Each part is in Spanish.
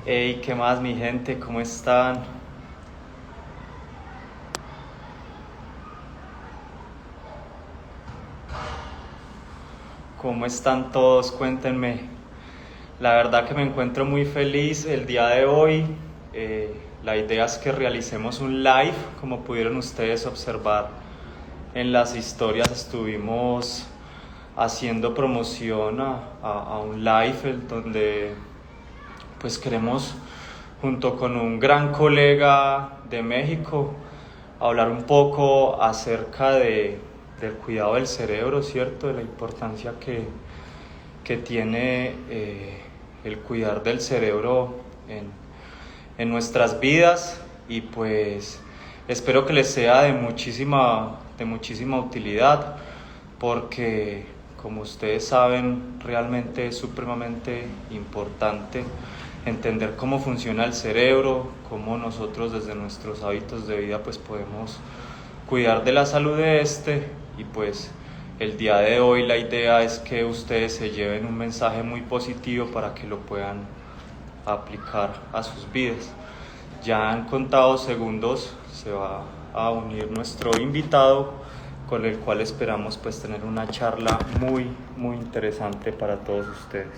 Hey, ¿qué más, mi gente? ¿Cómo están? ¿Cómo están todos? Cuéntenme. La verdad que me encuentro muy feliz el día de hoy. La idea es que realicemos un live, como pudieron ustedes observar en las historias. Estuvimos haciendo promoción a un live donde pues queremos, junto con un gran colega de México, hablar un poco acerca del cuidado del cerebro, ¿cierto? De la importancia que tiene el cuidar del cerebro en nuestras vidas, y pues espero que les sea de muchísima utilidad, porque como ustedes saben, realmente es supremamente importante entender cómo funciona el cerebro, cómo nosotros desde nuestros hábitos de vida pues podemos cuidar de la salud de este. Y pues el día de hoy la idea es que ustedes se lleven un mensaje muy positivo para que lo puedan aplicar a sus vidas. Ya en contados segundos se va a unir nuestro invitado, con el cual esperamos pues tener una charla muy interesante para todos ustedes.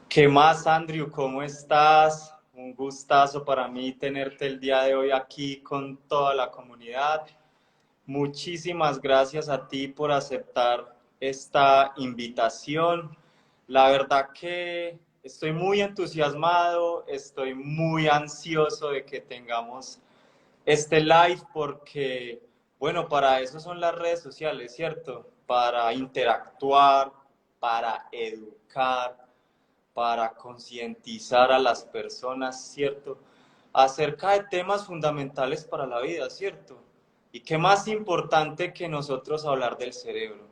¿Qué más, Andrew? ¿Cómo estás? Un gustazo para mí tenerte el día de hoy aquí con toda la comunidad. Muchísimas gracias a ti por aceptar esta invitación. La verdad que estoy muy entusiasmado, estoy muy ansioso de que tengamos este live porque, bueno, para eso son las redes sociales, ¿cierto? Para interactuar, para educar, para concientizar a las personas, ¿cierto? Acerca de temas fundamentales para la vida, ¿cierto? Y qué más importante que nosotros hablar del cerebro,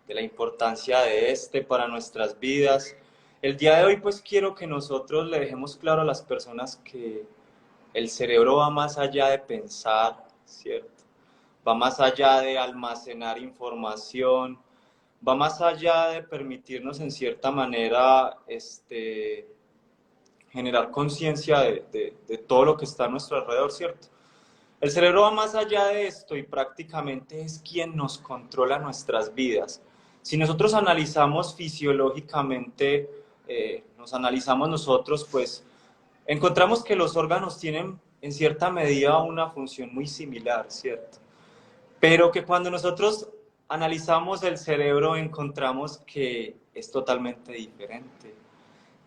de la importancia de este para nuestras vidas. El día de hoy pues quiero que nosotros le dejemos claro a las personas que el cerebro va más allá de pensar, ¿cierto? Va más allá de almacenar información, va más allá de permitirnos en cierta manera generar conciencia de todo lo que está a nuestro alrededor, ¿cierto? El cerebro va más allá de esto y prácticamente es quien nos controla nuestras vidas. Si nosotros analizamos fisiológicamente, nos analizamos nosotros, pues encontramos que los órganos tienen en cierta medida una función muy similar, ¿cierto? Pero que cuando nosotros analizamos el cerebro encontramos que es totalmente diferente,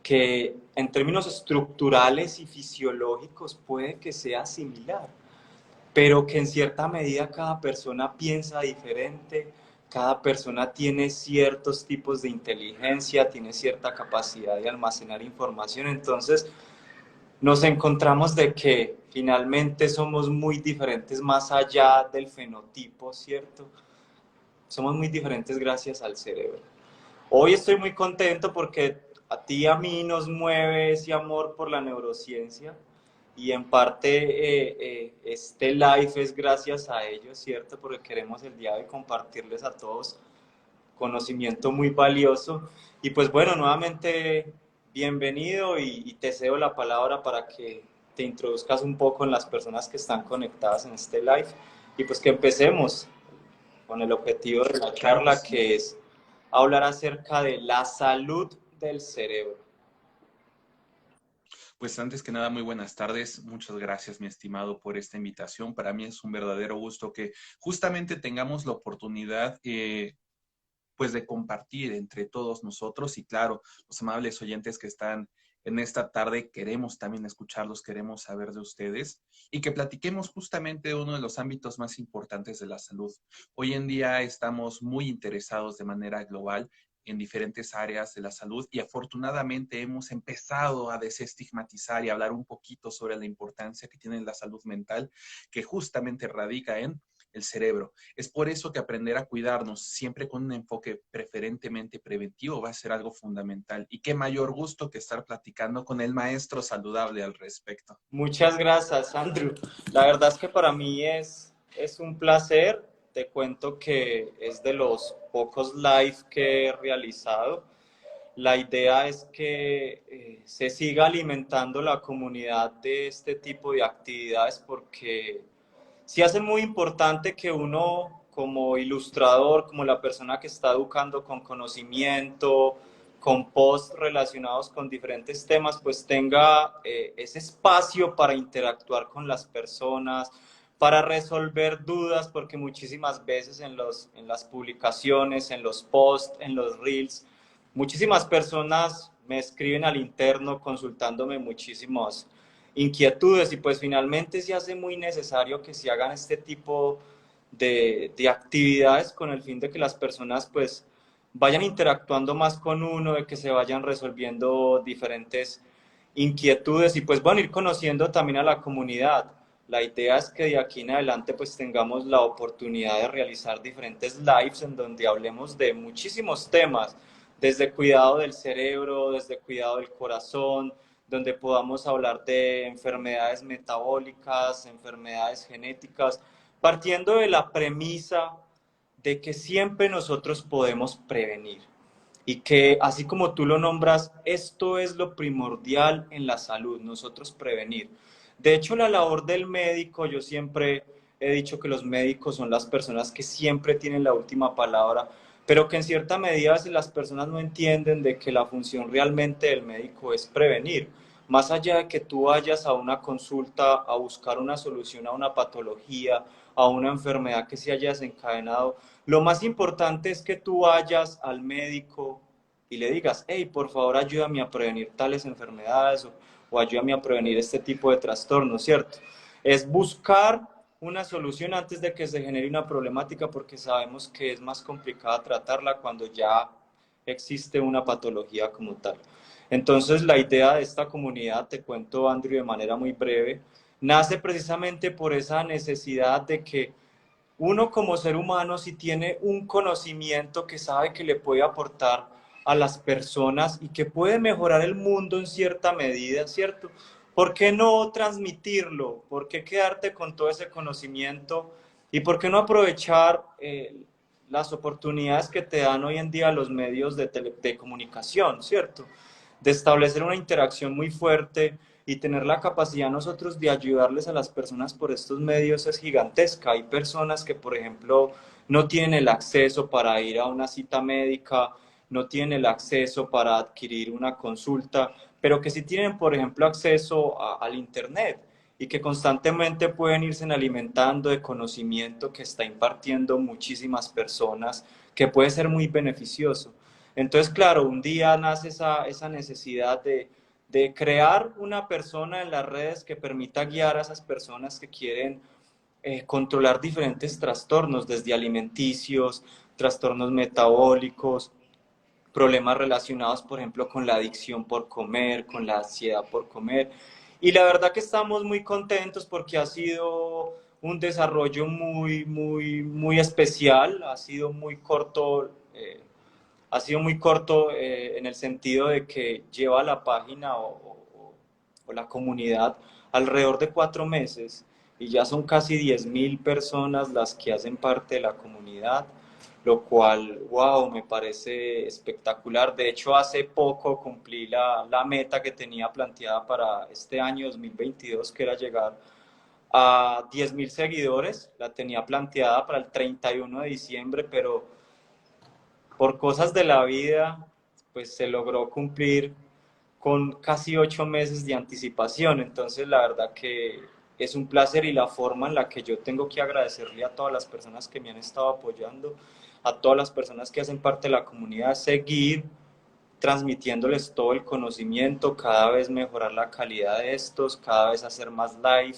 que en términos estructurales y fisiológicos puede que sea similar, pero que en cierta medida cada persona piensa diferente, cada persona tiene ciertos tipos de inteligencia, tiene cierta capacidad de almacenar información. Entonces nos encontramos de que finalmente somos muy diferentes más allá del fenotipo, ¿cierto? Somos muy diferentes gracias al cerebro. Hoy estoy muy contento porque a ti y a mí nos mueve ese amor por la neurociencia, y en parte este live es gracias a ellos, ¿cierto? Porque queremos el día de hoy compartirles a todos conocimiento muy valioso. Y pues bueno, nuevamente bienvenido, y te cedo la palabra para que te introduzcas un poco en las personas que están conectadas en este live, y pues que empecemos con el objetivo de la charla, que es hablar acerca de la salud del cerebro. Pues antes que nada, muy buenas tardes. Muchas gracias, mi estimado, por esta invitación. Para mí es un verdadero gusto que justamente tengamos la oportunidad, pues, de compartir entre todos nosotros. Y claro, los amables oyentes que están en esta tarde, queremos también escucharlos, queremos saber de ustedes y que platiquemos justamente de uno de los ámbitos más importantes de la salud. Hoy en día estamos muy interesados de manera global en diferentes áreas de la salud y afortunadamente hemos empezado a desestigmatizar y hablar un poquito sobre la importancia que tiene la salud mental, que justamente radica en el cerebro. Es por eso que aprender a cuidarnos siempre con un enfoque preferentemente preventivo va a ser algo fundamental. Y qué mayor gusto que estar platicando con el maestro saludable al respecto. Muchas gracias, Andrew. La verdad es que para mí es un placer. Te cuento que es de los pocos live que he realizado. La idea es que se siga alimentando la comunidad de este tipo de actividades porque sí hace muy importante que uno como ilustrador, como la persona que está educando con conocimiento, con posts relacionados con diferentes temas, pues tenga ese espacio para interactuar con las personas, para resolver dudas, porque muchísimas veces en las publicaciones, en los posts, en los reels, muchísimas personas me escriben al interno consultándome muchísimos inquietudes y pues finalmente se hace muy necesario que se hagan este tipo de actividades con el fin de que las personas pues vayan interactuando más con uno, de que se vayan resolviendo diferentes inquietudes y pues bueno, ir conociendo también a la comunidad. La idea es que de aquí en adelante pues tengamos la oportunidad de realizar diferentes lives en donde hablemos de muchísimos temas, desde cuidado del cerebro, desde cuidado del corazón, donde podamos hablar de enfermedades metabólicas, enfermedades genéticas, partiendo de la premisa de que siempre nosotros podemos prevenir y que así como tú lo nombras, esto es lo primordial en la salud, nosotros prevenir. De hecho, la labor del médico, yo siempre he dicho que los médicos son las personas que siempre tienen la última palabra, pero que en cierta medida a veces las personas no entienden de que la función realmente del médico es prevenir. Más allá de que tú vayas a una consulta a buscar una solución a una patología, a una enfermedad que se haya desencadenado, lo más importante es que tú vayas al médico y le digas, hey, por favor ayúdame a prevenir tales enfermedades o ayúdame a prevenir este tipo de trastornos, ¿cierto? Es buscar una solución antes de que se genere una problemática porque sabemos que es más complicada tratarla cuando ya existe una patología como tal. Entonces la idea de esta comunidad, te cuento Andrew de manera muy breve, nace precisamente por esa necesidad de que uno como ser humano si tiene un conocimiento que sabe que le puede aportar a las personas y que puede mejorar el mundo en cierta medida, ¿cierto? ¿Por qué no transmitirlo? ¿Por qué quedarte con todo ese conocimiento? ¿Y por qué no aprovechar las oportunidades que te dan hoy en día los medios de comunicación, ¿cierto? De establecer una interacción muy fuerte y tener la capacidad nosotros de ayudarles a las personas por estos medios es gigantesca. Hay personas que, por ejemplo, no tienen el acceso para ir a una cita médica, no tienen el acceso para adquirir una consulta, pero que sí tienen, por ejemplo, acceso al Internet y que constantemente pueden irse alimentando de conocimiento que está impartiendo muchísimas personas, que puede ser muy beneficioso. Entonces, claro, un día nace esa necesidad de crear una persona en las redes que permita guiar a esas personas que quieren controlar diferentes trastornos, desde alimenticios, trastornos metabólicos, problemas relacionados, por ejemplo, con la adicción por comer, con la ansiedad por comer. Y la verdad que estamos muy contentos porque ha sido un desarrollo muy especial, ha sido muy corto en el sentido de que lleva la página o la comunidad alrededor de 4 meses y ya son casi 10.000 personas las que hacen parte de la comunidad, lo cual, wow, me parece espectacular. De hecho, hace poco cumplí la meta que tenía planteada para este año 2022, que era llegar a 10.000 seguidores. La tenía planteada para el 31 de diciembre, pero por cosas de la vida, pues se logró cumplir con casi 8 meses de anticipación. Entonces, la verdad que es un placer y la forma en la que yo tengo que agradecerle a todas las personas que me han estado apoyando, a todas las personas que hacen parte de la comunidad, seguir transmitiéndoles todo el conocimiento, cada vez mejorar la calidad de estos, cada vez hacer más live,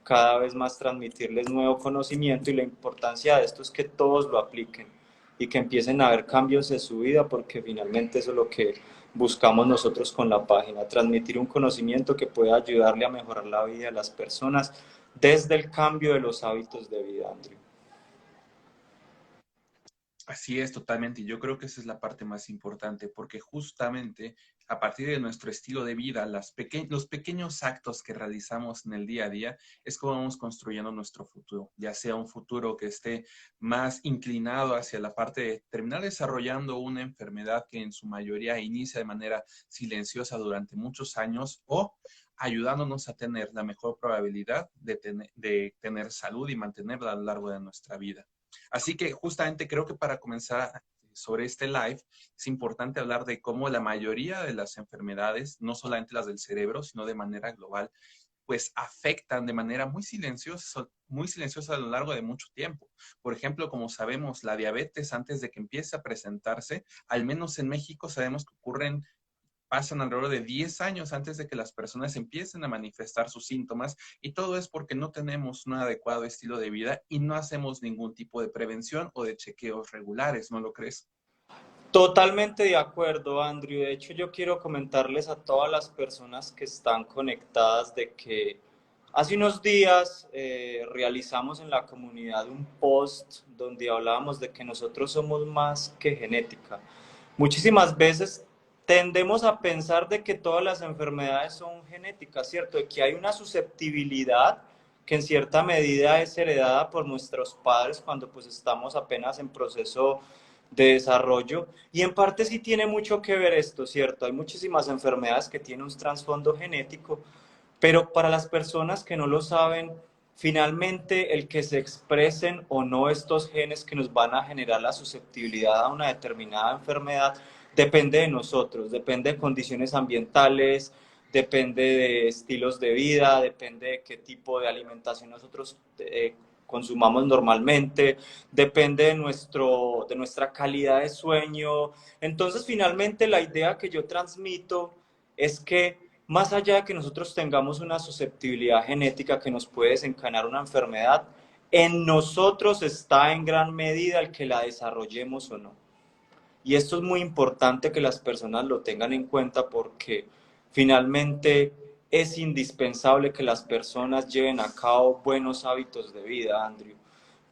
cada vez más transmitirles nuevo conocimiento y la importancia de esto es que todos lo apliquen y que empiecen a haber cambios en su vida porque finalmente eso es lo que buscamos nosotros con la página, transmitir un conocimiento que pueda ayudarle a mejorar la vida de las personas desde el cambio de los hábitos de vida, Andrew. Así es, totalmente. Y yo creo que esa es la parte más importante, porque justamente a partir de nuestro estilo de vida, los pequeños actos que realizamos en el día a día, es como vamos construyendo nuestro futuro, ya sea un futuro que esté más inclinado hacia la parte de terminar desarrollando una enfermedad que en su mayoría inicia de manera silenciosa durante muchos años, o ayudándonos a tener la mejor probabilidad de tener salud y mantenerla a lo largo de nuestra vida. Así que justamente creo que para comenzar sobre este live es importante hablar de cómo la mayoría de las enfermedades, no solamente las del cerebro, sino de manera global, pues afectan de manera muy silenciosa a lo largo de mucho tiempo. Por ejemplo, como sabemos, la diabetes antes de que empiece a presentarse, al menos en México sabemos que pasan alrededor de 10 años antes de que las personas empiecen a manifestar sus síntomas, y todo es porque no tenemos un adecuado estilo de vida y no hacemos ningún tipo de prevención o de chequeos regulares, ¿no lo crees? Totalmente de acuerdo, Andrew. De hecho, yo quiero comentarles a todas las personas que están conectadas de que hace unos días realizamos en la comunidad un post donde hablábamos de que nosotros somos más que genética. Muchísimas veces tendemos a pensar de que todas las enfermedades son genéticas, ¿cierto? De que hay una susceptibilidad que en cierta medida es heredada por nuestros padres cuando pues estamos apenas en proceso de desarrollo, y en parte sí tiene mucho que ver esto, ¿cierto? Hay muchísimas enfermedades que tienen un trasfondo genético, pero para las personas que no lo saben, finalmente el que se expresen o no estos genes que nos van a generar la susceptibilidad a una determinada enfermedad depende de nosotros, depende de condiciones ambientales, depende de estilos de vida, depende de qué tipo de alimentación nosotros consumamos normalmente, depende de nuestra calidad de sueño. Entonces, finalmente, la idea que yo transmito es que más allá de que nosotros tengamos una susceptibilidad genética que nos puede desencadenar una enfermedad, en nosotros está en gran medida el que la desarrollemos o no. Y esto es muy importante que las personas lo tengan en cuenta porque finalmente es indispensable que las personas lleven a cabo buenos hábitos de vida, Andrew.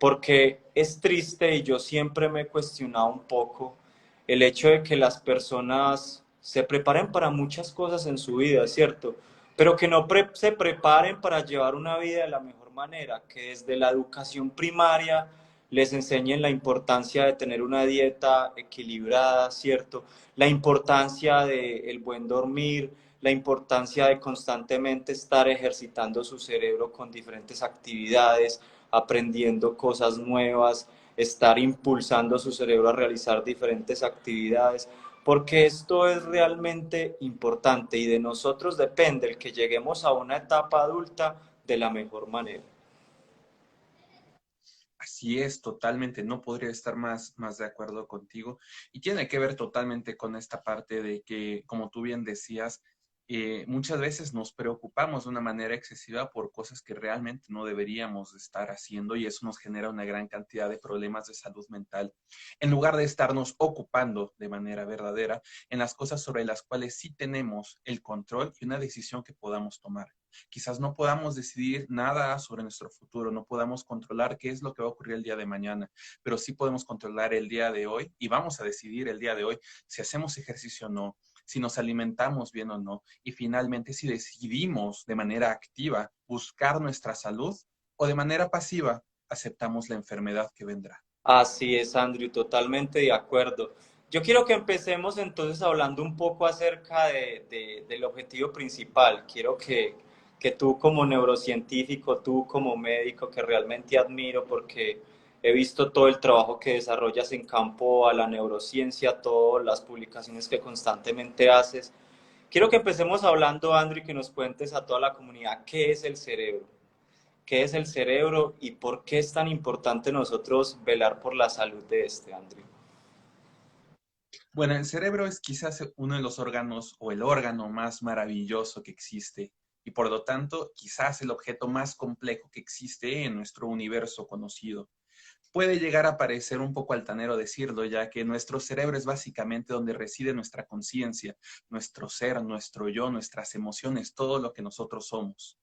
Porque es triste y yo siempre me he cuestionado un poco el hecho de que las personas se preparen para muchas cosas en su vida, ¿cierto? Pero que no se preparen para llevar una vida de la mejor manera, que desde la educación primaria les enseñen la importancia de tener una dieta equilibrada, ¿cierto? La importancia del buen dormir, la importancia de constantemente estar ejercitando su cerebro con diferentes actividades, aprendiendo cosas nuevas, estar impulsando su cerebro a realizar diferentes actividades, porque esto es realmente importante y de nosotros depende el que lleguemos a una etapa adulta de la mejor manera. Así es, totalmente, no podría estar más de acuerdo contigo. Y tiene que ver totalmente con esta parte de que, como tú bien decías, muchas veces nos preocupamos de una manera excesiva por cosas que realmente no deberíamos estar haciendo, y eso nos genera una gran cantidad de problemas de salud mental, en lugar de estarnos ocupando de manera verdadera en las cosas sobre las cuales sí tenemos el control y una decisión que podamos tomar. Quizás no podamos decidir nada sobre nuestro futuro, no podamos controlar qué es lo que va a ocurrir el día de mañana, pero sí podemos controlar el día de hoy, y vamos a decidir el día de hoy si hacemos ejercicio o no, si nos alimentamos bien o no, y finalmente si decidimos de manera activa buscar nuestra salud, o de manera pasiva aceptamos la enfermedad que vendrá. Así es, Andrew, totalmente de acuerdo. Yo quiero que empecemos entonces hablando un poco acerca del objetivo principal. Quiero que tú como neurocientífico, tú como médico, que realmente admiro porque he visto todo el trabajo que desarrollas en campo a la neurociencia, todas las publicaciones que constantemente haces. Quiero que empecemos hablando, Andrew, y que nos cuentes a toda la comunidad qué es el cerebro. ¿Qué es el cerebro y por qué es tan importante nosotros velar por la salud de este, Andrew? Bueno, el cerebro es quizás uno de los órganos o el órgano más maravilloso que existe, y por lo tanto quizás el objeto más complejo que existe en nuestro universo conocido. Puede llegar a parecer un poco altanero decirlo, ya que nuestro cerebro es básicamente donde reside nuestra conciencia, nuestro ser, nuestro yo, nuestras emociones, todo lo que nosotros somos.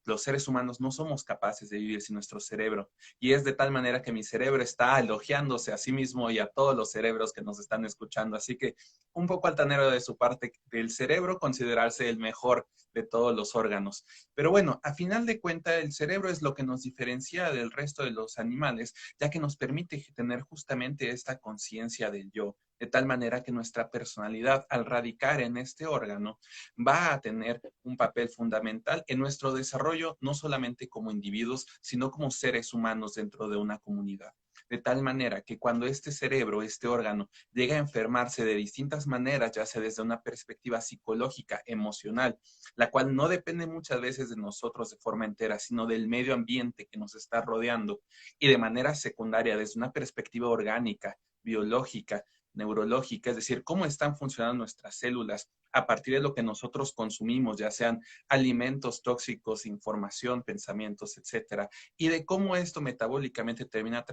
los seres humanos no somos capaces de vivir sin nuestro cerebro. Y es de tal manera que mi cerebro está elogiándose a sí mismo y a todos los cerebros que nos están escuchando. Así que un poco altanero de su parte del cerebro considerarse el mejor de todos los órganos. Pero bueno, a final de cuentas, el cerebro es lo que nos diferencia del resto de los animales, ya que nos permite tener justamente esta conciencia del yo, de tal manera que nuestra personalidad, al radicar en este órgano, va a tener un papel fundamental en nuestro desarrollo, no solamente como individuos, sino como seres humanos dentro de una comunidad. De tal manera que cuando este cerebro, este órgano, llega a enfermarse de distintas maneras, ya sea desde una perspectiva psicológica, emocional, la cual no depende muchas veces de nosotros de forma entera, sino del medio ambiente que nos está rodeando, y de manera secundaria, desde una perspectiva orgánica, biológica, neurológica, es decir, cómo están funcionando nuestras células a partir de lo que nosotros consumimos, ya sean alimentos tóxicos, información, pensamientos, etcétera, y de cómo esto metabólicamente termina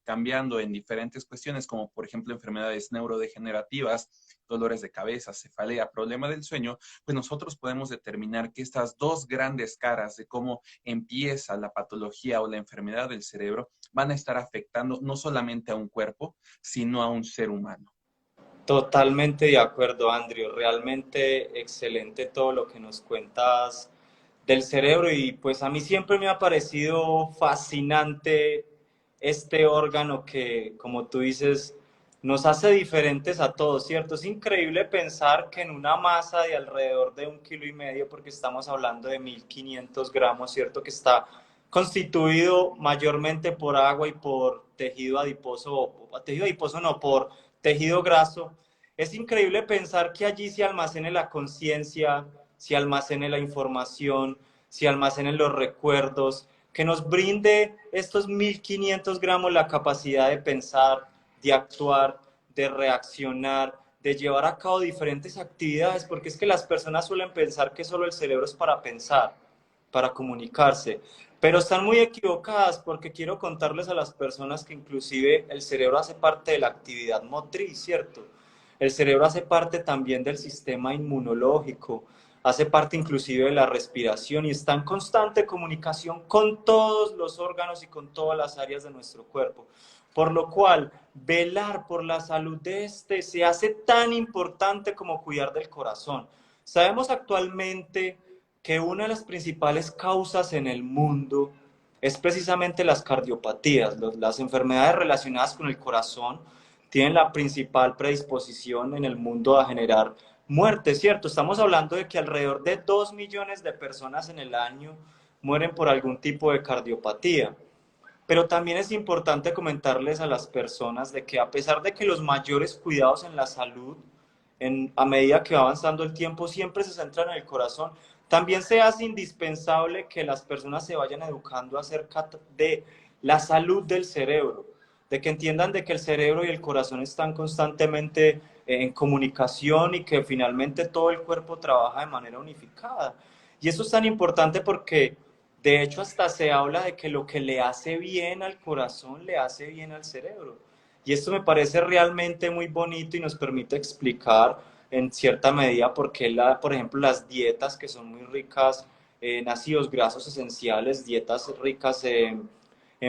cambiando en diferentes cuestiones, como por ejemplo enfermedades neurodegenerativas, dolores de cabeza, cefalea, problema del sueño, pues nosotros podemos determinar que estas dos grandes caras de cómo empieza la patología o la enfermedad del cerebro van a estar afectando no solamente a un cuerpo, sino a un ser humano. Totalmente de acuerdo, Andrew. Realmente excelente todo lo que nos cuentas del cerebro y pues a mí siempre me ha parecido fascinante este órgano que, como tú dices, nos hace diferentes a todos, ¿cierto? Es increíble pensar que en una masa de alrededor de 1,5 kilos, porque estamos hablando de 1.500 gramos, ¿cierto? Que está constituido mayormente por agua y por tejido adiposo, tejido adiposo no, por tejido graso. Es increíble pensar que allí se almacene la conciencia, se almacene la información, se almacenen los recuerdos, que nos brinde estos 1.500 gramos la capacidad de pensar, de actuar, de reaccionar, de llevar a cabo diferentes actividades, porque es que las personas suelen pensar que solo el cerebro es para pensar, para comunicarse, pero están muy equivocadas porque quiero contarles a las personas que inclusive el cerebro hace parte de la actividad motriz, ¿cierto? El cerebro hace parte también del sistema inmunológico, hace parte inclusive de la respiración y está en constante comunicación con todos los órganos y con todas las áreas de nuestro cuerpo. Por lo cual, velar por la salud de este se hace tan importante como cuidar del corazón. Sabemos actualmente que una de las principales causas en el mundo es precisamente las cardiopatías, las enfermedades relacionadas con el corazón tienen la principal predisposición en el mundo a generar muerte, ¿cierto? Estamos hablando de que alrededor de 2 millones de personas en el año mueren por algún tipo de cardiopatía. Pero también es importante comentarles a las personas de que a pesar de que los mayores cuidados en la salud, a medida que va avanzando el tiempo, siempre se centran en el corazón, también se hace indispensable que las personas se vayan educando acerca de la salud del cerebro, de que entiendan de que el cerebro y el corazón están constantemente en comunicación y que finalmente todo el cuerpo trabaja de manera unificada. Y eso es tan importante porque de hecho hasta se habla de que lo que le hace bien al corazón le hace bien al cerebro. Y esto me parece realmente muy bonito y nos permite explicar en cierta medida por qué, por ejemplo, las dietas que son muy ricas en ácidos grasos esenciales, dietas ricas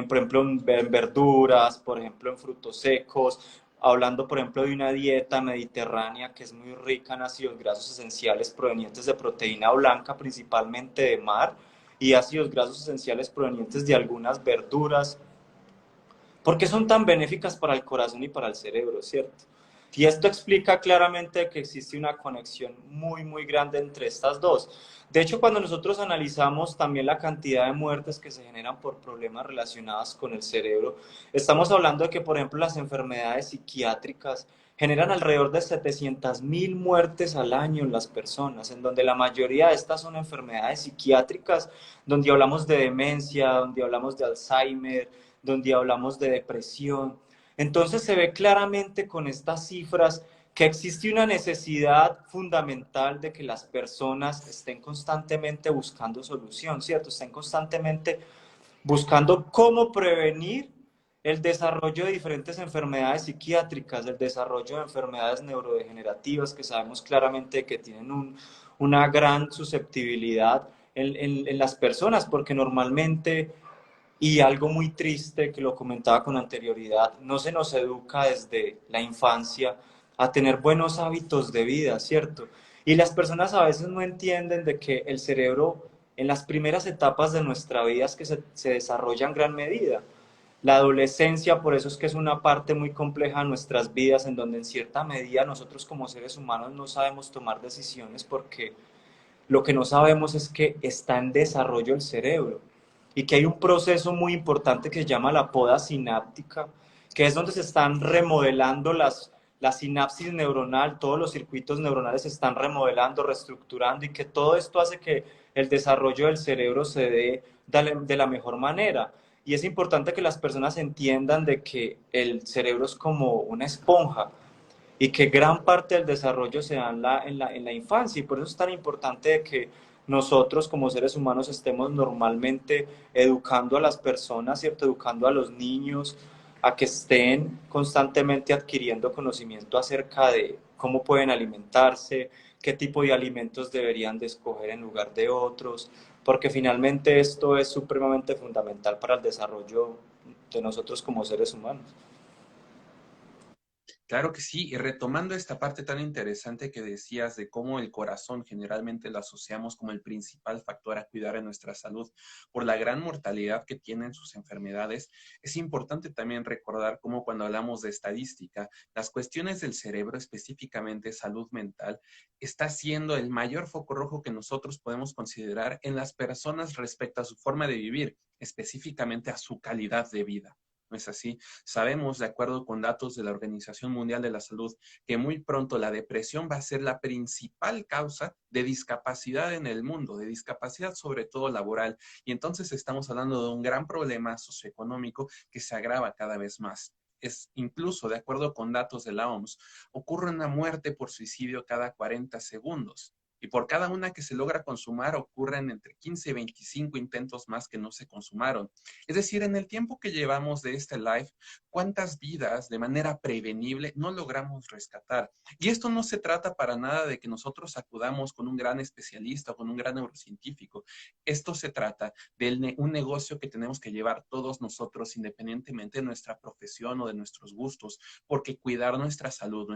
por ejemplo, en verduras, por ejemplo, en frutos secos, hablando, por ejemplo, de una dieta mediterránea que es muy rica en ácidos grasos esenciales provenientes de proteína blanca, principalmente de mar, y ácidos grasos esenciales provenientes de algunas verduras. ¿Por qué son tan benéficas para el corazón y para el cerebro, cierto? Y esto explica claramente que existe una conexión muy, muy grande entre estas dos. De hecho, cuando nosotros analizamos también la cantidad de muertes que se generan por problemas relacionados con el cerebro, estamos hablando de que, por ejemplo, las enfermedades psiquiátricas generan alrededor de 700.000 muertes al año en las personas, en donde la mayoría de estas son enfermedades psiquiátricas, donde hablamos de demencia, donde hablamos de Alzheimer, donde hablamos de depresión. Entonces se ve claramente con estas cifras que existe una necesidad fundamental de que las personas estén constantemente buscando solución, ¿cierto? Estén constantemente buscando cómo prevenir el desarrollo de diferentes enfermedades psiquiátricas, el desarrollo de enfermedades neurodegenerativas que sabemos claramente que tienen una gran susceptibilidad en las personas, porque normalmente, y algo muy triste que lo comentaba con anterioridad, no se nos educa desde la infancia a tener buenos hábitos de vida, ¿cierto? Y las personas a veces no entienden de que el cerebro en las primeras etapas de nuestra vida es que se desarrolla en gran medida. La adolescencia, por eso es que es una parte muy compleja de nuestras vidas, en donde en cierta medida nosotros como seres humanos no sabemos tomar decisiones porque lo que no sabemos es que está en desarrollo el cerebro y que hay un proceso muy importante que se llama la poda sináptica, que es donde se están remodelando la sinapsis neuronal, todos los circuitos neuronales se están remodelando, reestructurando y que todo esto hace que el desarrollo del cerebro se dé de la mejor manera. Y es importante que las personas entiendan de que el cerebro es como una esponja y que gran parte del desarrollo se da en la infancia y por eso es tan importante que nosotros como seres humanos estemos normalmente educando a las personas, ¿cierto? Educando a los niños a que estén constantemente adquiriendo conocimiento acerca de cómo pueden alimentarse, qué tipo de alimentos deberían de escoger en lugar de otros, porque finalmente esto es supremamente fundamental para el desarrollo de nosotros como seres humanos. Claro que sí, y retomando esta parte tan interesante que decías de cómo el corazón generalmente lo asociamos como el principal factor a cuidar en nuestra salud por la gran mortalidad que tienen sus enfermedades, es importante también recordar cómo cuando hablamos de estadística, las cuestiones del cerebro, específicamente salud mental, está siendo el mayor foco rojo que nosotros podemos considerar en las personas respecto a su forma de vivir, específicamente a su calidad de vida. ¿No es así? Sabemos, de acuerdo con datos de la Organización Mundial de la Salud, que muy pronto la depresión va a ser la principal causa de discapacidad en el mundo, de discapacidad sobre todo laboral. Y entonces estamos hablando de un gran problema socioeconómico que se agrava cada vez más. Es incluso, de acuerdo con datos de la OMS, ocurre una muerte por suicidio cada 40 segundos. Y por cada una que se logra consumar ocurren entre 15 y 25 intentos más que no se consumaron. Es decir, en el tiempo que llevamos de este live, ¿cuántas vidas de manera prevenible no logramos rescatar? Y esto no se trata para nada de que nosotros acudamos con un gran especialista o con un gran neurocientífico. Esto se trata de un negocio que tenemos que llevar todos nosotros independientemente de nuestra profesión o de nuestros gustos, porque cuidar nuestra salud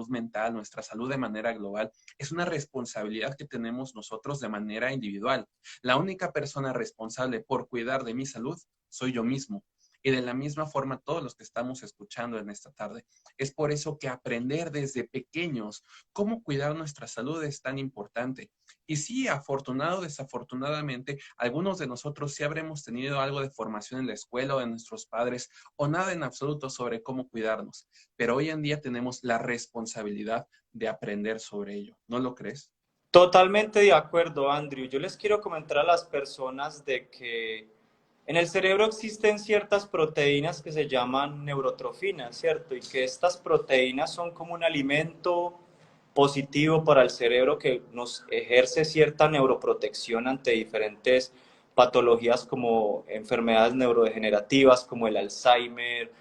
mental, nuestra salud de manera global, es una responsabilidad que tenemos nosotros de manera individual. La única persona responsable por cuidar de mi salud soy yo mismo. Y de la misma forma, todos los que estamos escuchando en esta tarde. Es por eso que aprender desde pequeños cómo cuidar nuestra salud es tan importante. Y sí, afortunado o desafortunadamente, algunos de nosotros sí habremos tenido algo de formación en la escuela o de nuestros padres o nada en absoluto sobre cómo cuidarnos. Pero hoy en día tenemos la responsabilidad de aprender sobre ello. ¿No lo crees? Totalmente de acuerdo, Andrew. Yo les quiero comentar a las personas de que en el cerebro existen ciertas proteínas que se llaman neurotrofinas, ¿cierto? Y que estas proteínas son como un alimento positivo para el cerebro que nos ejerce cierta neuroprotección ante diferentes patologías como enfermedades neurodegenerativas, como el Alzheimer,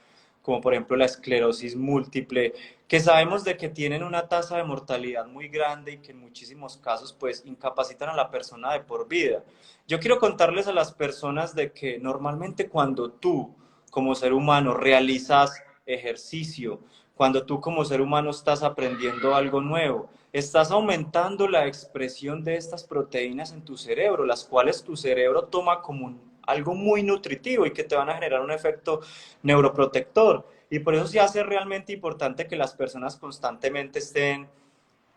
como por ejemplo la esclerosis múltiple, que sabemos de que tienen una tasa de mortalidad muy grande y que en muchísimos casos pues incapacitan a la persona de por vida. Yo quiero contarles a las personas de que normalmente cuando tú como ser humano realizas ejercicio, cuando tú como ser humano estás aprendiendo algo nuevo, estás aumentando la expresión de estas proteínas en tu cerebro, las cuales tu cerebro toma como algo muy nutritivo y que te van a generar un efecto neuroprotector. Y por eso se hace realmente importante que las personas constantemente estén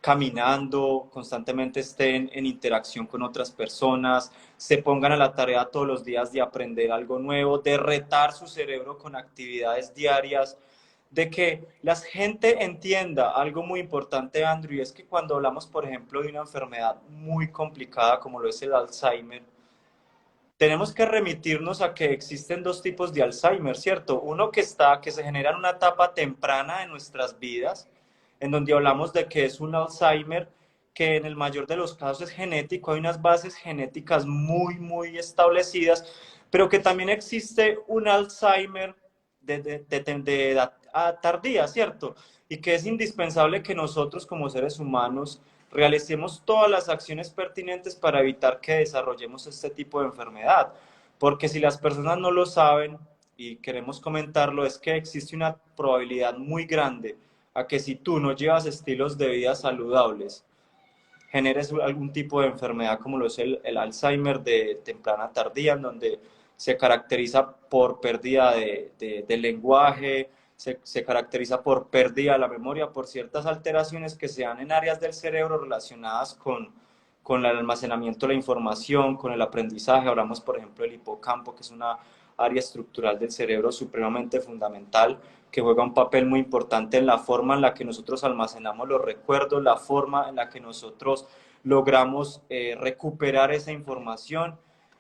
caminando, constantemente estén en interacción con otras personas, se pongan a la tarea todos los días de aprender algo nuevo, de retar su cerebro con actividades diarias, de que la gente entienda algo muy importante, Andrew, y es que cuando hablamos, por ejemplo, de una enfermedad muy complicada como lo es el Alzheimer, tenemos que remitirnos a que existen dos tipos de Alzheimer, ¿cierto? Uno que se genera en una etapa temprana de nuestras vidas, en donde hablamos de que es un Alzheimer que en el mayor de los casos es genético, hay unas bases genéticas muy establecidas, pero que también existe un Alzheimer de edad tardía, ¿cierto? Y que es indispensable que nosotros como seres humanos realicemos todas las acciones pertinentes para evitar que desarrollemos este tipo de enfermedad. Porque si las personas no lo saben y queremos comentarlo, es que existe una probabilidad muy grande a que si tú no llevas estilos de vida saludables, generes algún tipo de enfermedad como lo es el Alzheimer de temprana tardía, en donde se caracteriza por pérdida de lenguaje, se caracteriza por pérdida de la memoria, por ciertas alteraciones que se dan en áreas del cerebro relacionadas con el almacenamiento de la información, con el aprendizaje. Hablamos, por ejemplo, del hipocampo, que es una área estructural del cerebro supremamente fundamental, que juega un papel muy importante en la forma en la que nosotros almacenamos los recuerdos, la forma en la que nosotros logramos recuperar esa información.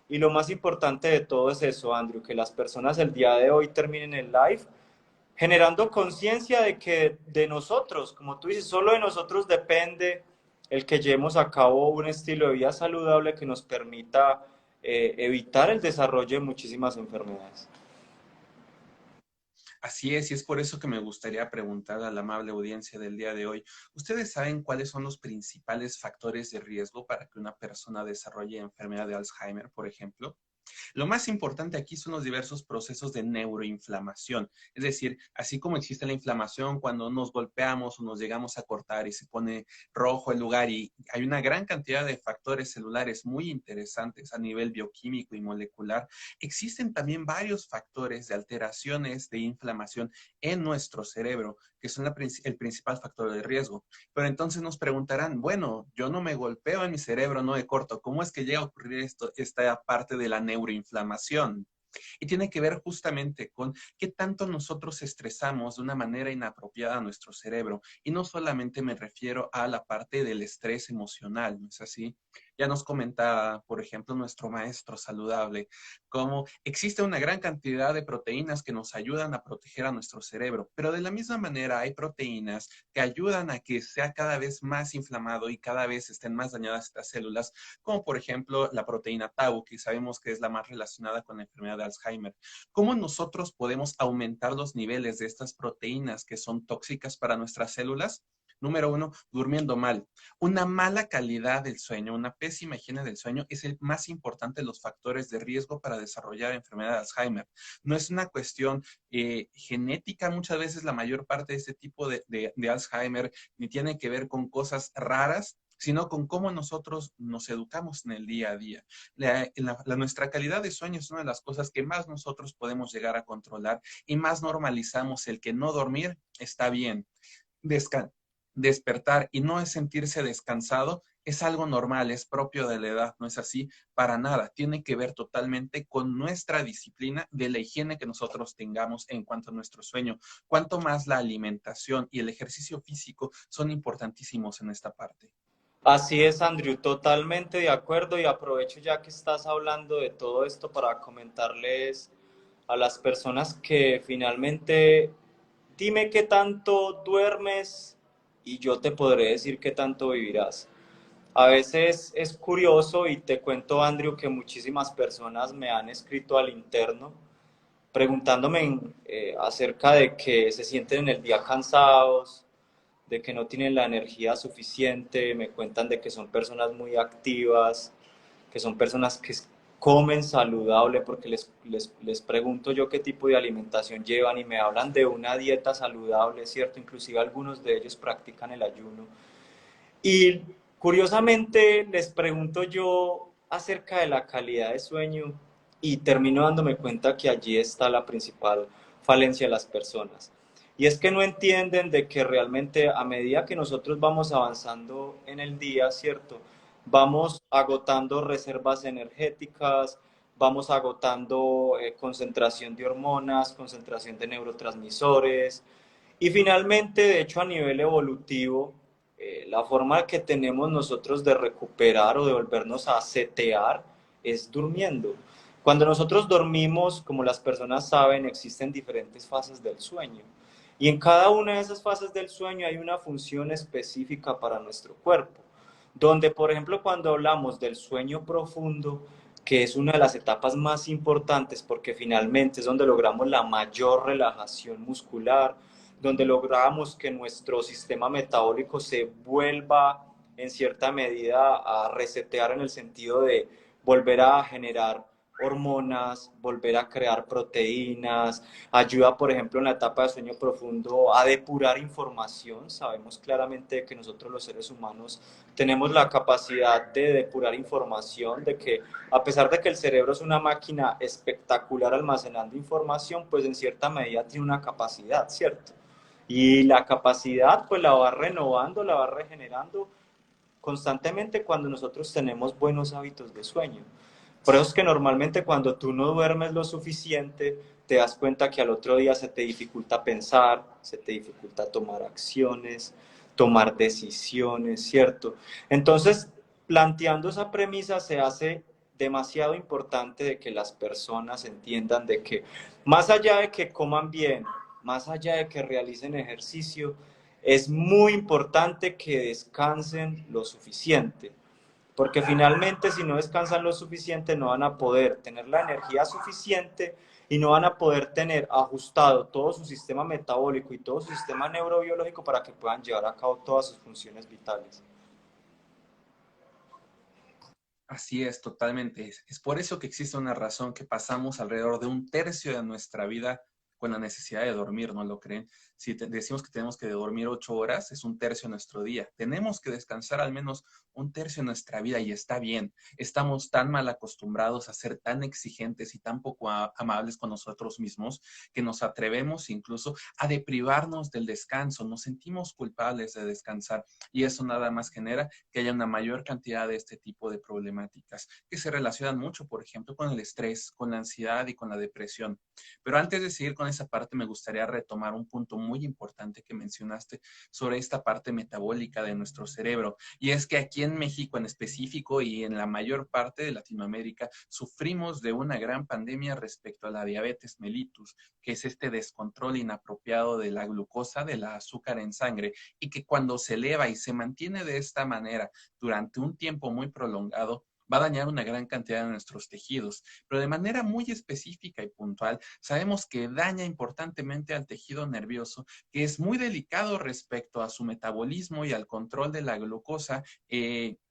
Y lo más importante de todo es eso, Andrew, que las personas el día de hoy terminen el live generando conciencia de que de nosotros, como tú dices, solo de nosotros depende el que llevemos a cabo un estilo de vida saludable que nos permita evitar el desarrollo de muchísimas enfermedades. Así es, y es por eso que me gustaría preguntar a la amable audiencia del día de hoy, ¿ustedes saben cuáles son los principales factores de riesgo para que una persona desarrolle enfermedad de Alzheimer, por ejemplo? Lo más importante aquí son los diversos procesos de neuroinflamación. Es decir, así como existe la inflamación cuando nos golpeamos o nos llegamos a cortar y se pone rojo el lugar y hay una gran cantidad de factores celulares muy interesantes a nivel bioquímico y molecular, existen también varios factores de alteraciones de inflamación en nuestro cerebro, que son el principal factor de riesgo. Pero entonces nos preguntarán, bueno, yo no me golpeo en mi cerebro, no me corto, ¿cómo es que llega a ocurrir esta parte de la neuroinflamación? Y tiene que ver justamente con qué tanto nosotros estresamos de una manera inapropiada a nuestro cerebro. Y no solamente me refiero a la parte del estrés emocional, ¿no es así? Ya nos comentaba, por ejemplo, nuestro maestro saludable, cómo existe una gran cantidad de proteínas que nos ayudan a proteger a nuestro cerebro, pero de la misma manera hay proteínas que ayudan a que sea cada vez más inflamado y cada vez estén más dañadas estas células, como por ejemplo la proteína tau, que sabemos que es la más relacionada con la enfermedad de Alzheimer. ¿Cómo nosotros podemos aumentar los niveles de estas proteínas que son tóxicas para nuestras células? Número uno, durmiendo mal. Una mala calidad del sueño, una pésima higiene del sueño es el más importante de los factores de riesgo para desarrollar enfermedad de Alzheimer. No es una cuestión genética, muchas veces la mayor parte de este tipo de Alzheimer ni tiene que ver con cosas raras, sino con cómo nosotros nos educamos en el día a día. Nuestra calidad de sueño es una de las cosas que más nosotros podemos llegar a controlar y más normalizamos el que no dormir está bien. Despertar y no es sentirse descansado es algo normal, es propio de la edad, no es así para nada. Tiene que ver totalmente con nuestra disciplina de la higiene que nosotros tengamos en cuanto a nuestro sueño. Cuanto más la alimentación y el ejercicio físico son importantísimos en esta parte. Así es, Andrew, totalmente de acuerdo y aprovecho ya que estás hablando de todo esto para comentarles a las personas que finalmente dime qué tanto duermes y yo te podré decir qué tanto vivirás. A veces es curioso y te cuento, Andrew, que muchísimas personas me han escrito al interno preguntándome acerca de que se sienten en el día cansados, de que no tienen la energía suficiente, me cuentan de que son personas muy activas, que son personas que comen saludable, porque les pregunto yo qué tipo de alimentación llevan y me hablan de una dieta saludable, ¿cierto? Inclusive algunos de ellos practican el ayuno. Y curiosamente les pregunto yo acerca de la calidad de sueño y termino dándome cuenta que allí está la principal falencia de las personas. Y es que no entienden de que realmente a medida que nosotros vamos avanzando en el día, ¿cierto? Vamos agotando reservas energéticas, vamos agotando concentración de hormonas, concentración de neurotransmisores, y finalmente, de hecho, a nivel evolutivo, la forma que tenemos nosotros de recuperar o de volvernos a setear es durmiendo. Cuando nosotros dormimos, como las personas saben, existen diferentes fases del sueño. Y en cada una de esas fases del sueño hay una función específica para nuestro cuerpo. Donde, por ejemplo, cuando hablamos del sueño profundo, que es una de las etapas más importantes porque finalmente es donde logramos la mayor relajación muscular, donde logramos que nuestro sistema metabólico se vuelva en cierta medida a resetear en el sentido de volver a generar hormonas, volver a crear proteínas, ayuda, por ejemplo, en la etapa de sueño profundo a depurar información. Sabemos claramente que nosotros los seres humanos tenemos la capacidad de depurar información, de que a pesar de que el cerebro es una máquina espectacular almacenando información, pues en cierta medida tiene una capacidad, ¿cierto? Y la capacidad pues la va renovando, la va regenerando constantemente cuando nosotros tenemos buenos hábitos de sueño. Por eso es que normalmente cuando tú no duermes lo suficiente, te das cuenta que al otro día se te dificulta pensar, se te dificulta tomar acciones, tomar decisiones, ¿cierto? Entonces, planteando esa premisa se hace demasiado importante de que las personas entiendan de que más allá de que coman bien, más allá de que realicen ejercicio, es muy importante que descansen lo suficiente, porque finalmente si no descansan lo suficiente no van a poder tener la energía suficiente y no van a poder tener ajustado todo su sistema metabólico y todo su sistema neurobiológico para que puedan llevar a cabo todas sus funciones vitales. Así es, totalmente. Es por eso que existe una razón que pasamos alrededor de un tercio de nuestra vida con la necesidad de dormir, ¿no lo creen? Si decimos que tenemos que dormir 8 horas, es un tercio de nuestro día. Tenemos que descansar al menos un tercio de nuestra vida y está bien. Estamos tan mal acostumbrados a ser tan exigentes y tan poco amables con nosotros mismos que nos atrevemos incluso a deprivarnos del descanso. Nos sentimos culpables de descansar y eso nada más genera que haya una mayor cantidad de este tipo de problemáticas que se relacionan mucho, por ejemplo, con el estrés, con la ansiedad y con la depresión. Pero antes de seguir con esa parte, me gustaría retomar un punto muy importante que mencionaste sobre esta parte metabólica de nuestro cerebro. Y es que aquí en México en específico y en la mayor parte de Latinoamérica sufrimos de una gran pandemia respecto a la diabetes mellitus, que es este descontrol inapropiado de la glucosa, de la azúcar en sangre, y que cuando se eleva y se mantiene de esta manera durante un tiempo muy prolongado, va a dañar una gran cantidad de nuestros tejidos, pero de manera muy específica y puntual, sabemos que daña importantemente al tejido nervioso, que es muy delicado respecto a su metabolismo y al control de la glucosa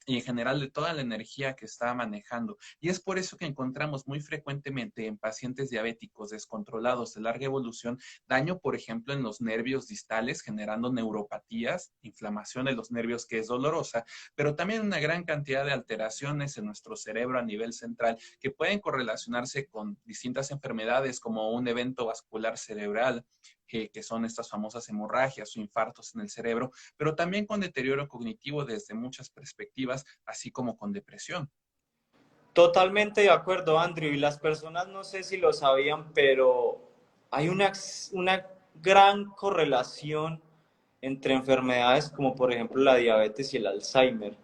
y en general de toda la energía que está manejando. Y es por eso que encontramos muy frecuentemente en pacientes diabéticos descontrolados de larga evolución daño, por ejemplo, en los nervios distales, generando neuropatías, inflamación de los nervios que es dolorosa, pero también una gran cantidad de alteraciones en nuestro cerebro a nivel central que pueden correlacionarse con distintas enfermedades como un evento vascular cerebral, que son estas famosas hemorragias o infartos en el cerebro, pero también con deterioro cognitivo desde muchas perspectivas, así como con depresión. Totalmente de acuerdo, Andrew. Y las personas no sé si lo sabían, pero hay una gran correlación entre enfermedades como por ejemplo la diabetes y el Alzheimer.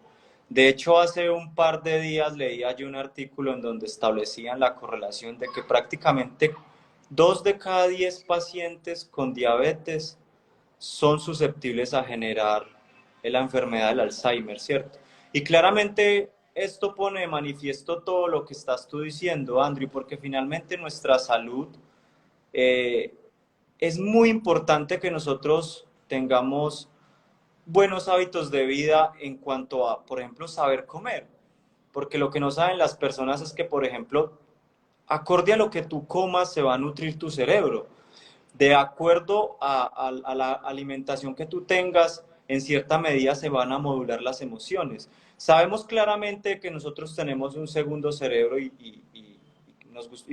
De hecho, hace un par de días leía yo un artículo en donde establecían la correlación de que prácticamente 2 de cada 10 pacientes con diabetes son susceptibles a generar la enfermedad del Alzheimer, ¿cierto? Y claramente esto pone de manifiesto todo lo que estás tú diciendo, Andrew, porque finalmente nuestra salud eh, es muy importante que nosotros tengamos buenos hábitos de vida en cuanto a, por ejemplo, saber comer. Porque lo que no saben las personas es que, por ejemplo, acorde a lo que tú comas, se va a nutrir tu cerebro. De acuerdo a la alimentación que tú tengas, en cierta medida se van a modular las emociones. Sabemos claramente que nosotros tenemos un segundo cerebro y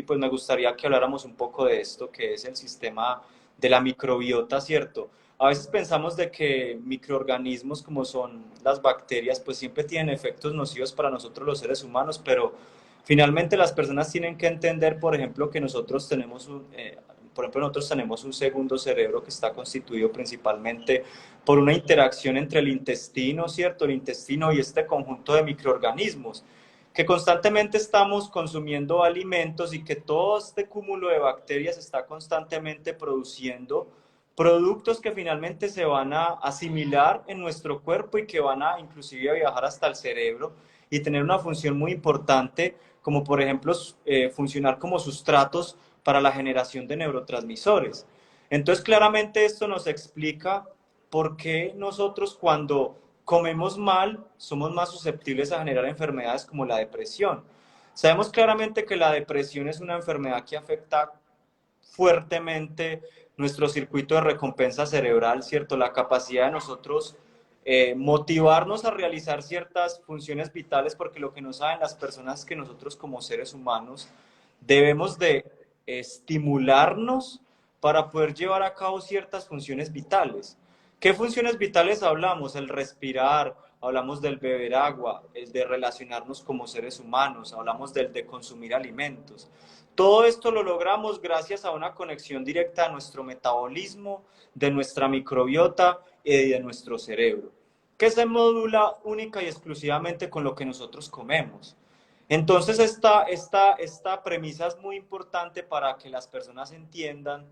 pues me gustaría que habláramos un poco de esto, que es el sistema de la microbiota, ¿cierto? A veces pensamos de que microorganismos como son las bacterias, pues siempre tienen efectos nocivos para nosotros los seres humanos, pero finalmente las personas tienen que entender, por ejemplo, que nosotros tenemos por ejemplo, nosotros tenemos un segundo cerebro que está constituido principalmente por una interacción entre el intestino, ¿cierto? El intestino y este conjunto de microorganismos que constantemente estamos consumiendo alimentos y que todo este cúmulo de bacterias está constantemente produciendo productos que finalmente se van a asimilar en nuestro cuerpo y que van a inclusive viajar hasta el cerebro y tener una función muy importante, como por ejemplo funcionar como sustratos para la generación de neurotransmisores. Entonces, claramente esto nos explica por qué nosotros cuando comemos mal, somos más susceptibles a generar enfermedades como la depresión. Sabemos claramente que la depresión es una enfermedad que afecta fuertemente nuestro circuito de recompensa cerebral, ¿cierto? La capacidad de nosotros motivarnos a realizar ciertas funciones vitales, porque lo que no saben las personas es que nosotros como seres humanos debemos de estimularnos para poder llevar a cabo ciertas funciones vitales. ¿Qué funciones vitales hablamos? El respirar, hablamos del beber agua, el de relacionarnos como seres humanos, hablamos del de consumir alimentos. Todo esto lo logramos gracias a una conexión directa a nuestro metabolismo, de nuestra microbiota y de nuestro cerebro, que se modula única y exclusivamente con lo que nosotros comemos. Entonces, esta premisa es muy importante para que las personas entiendan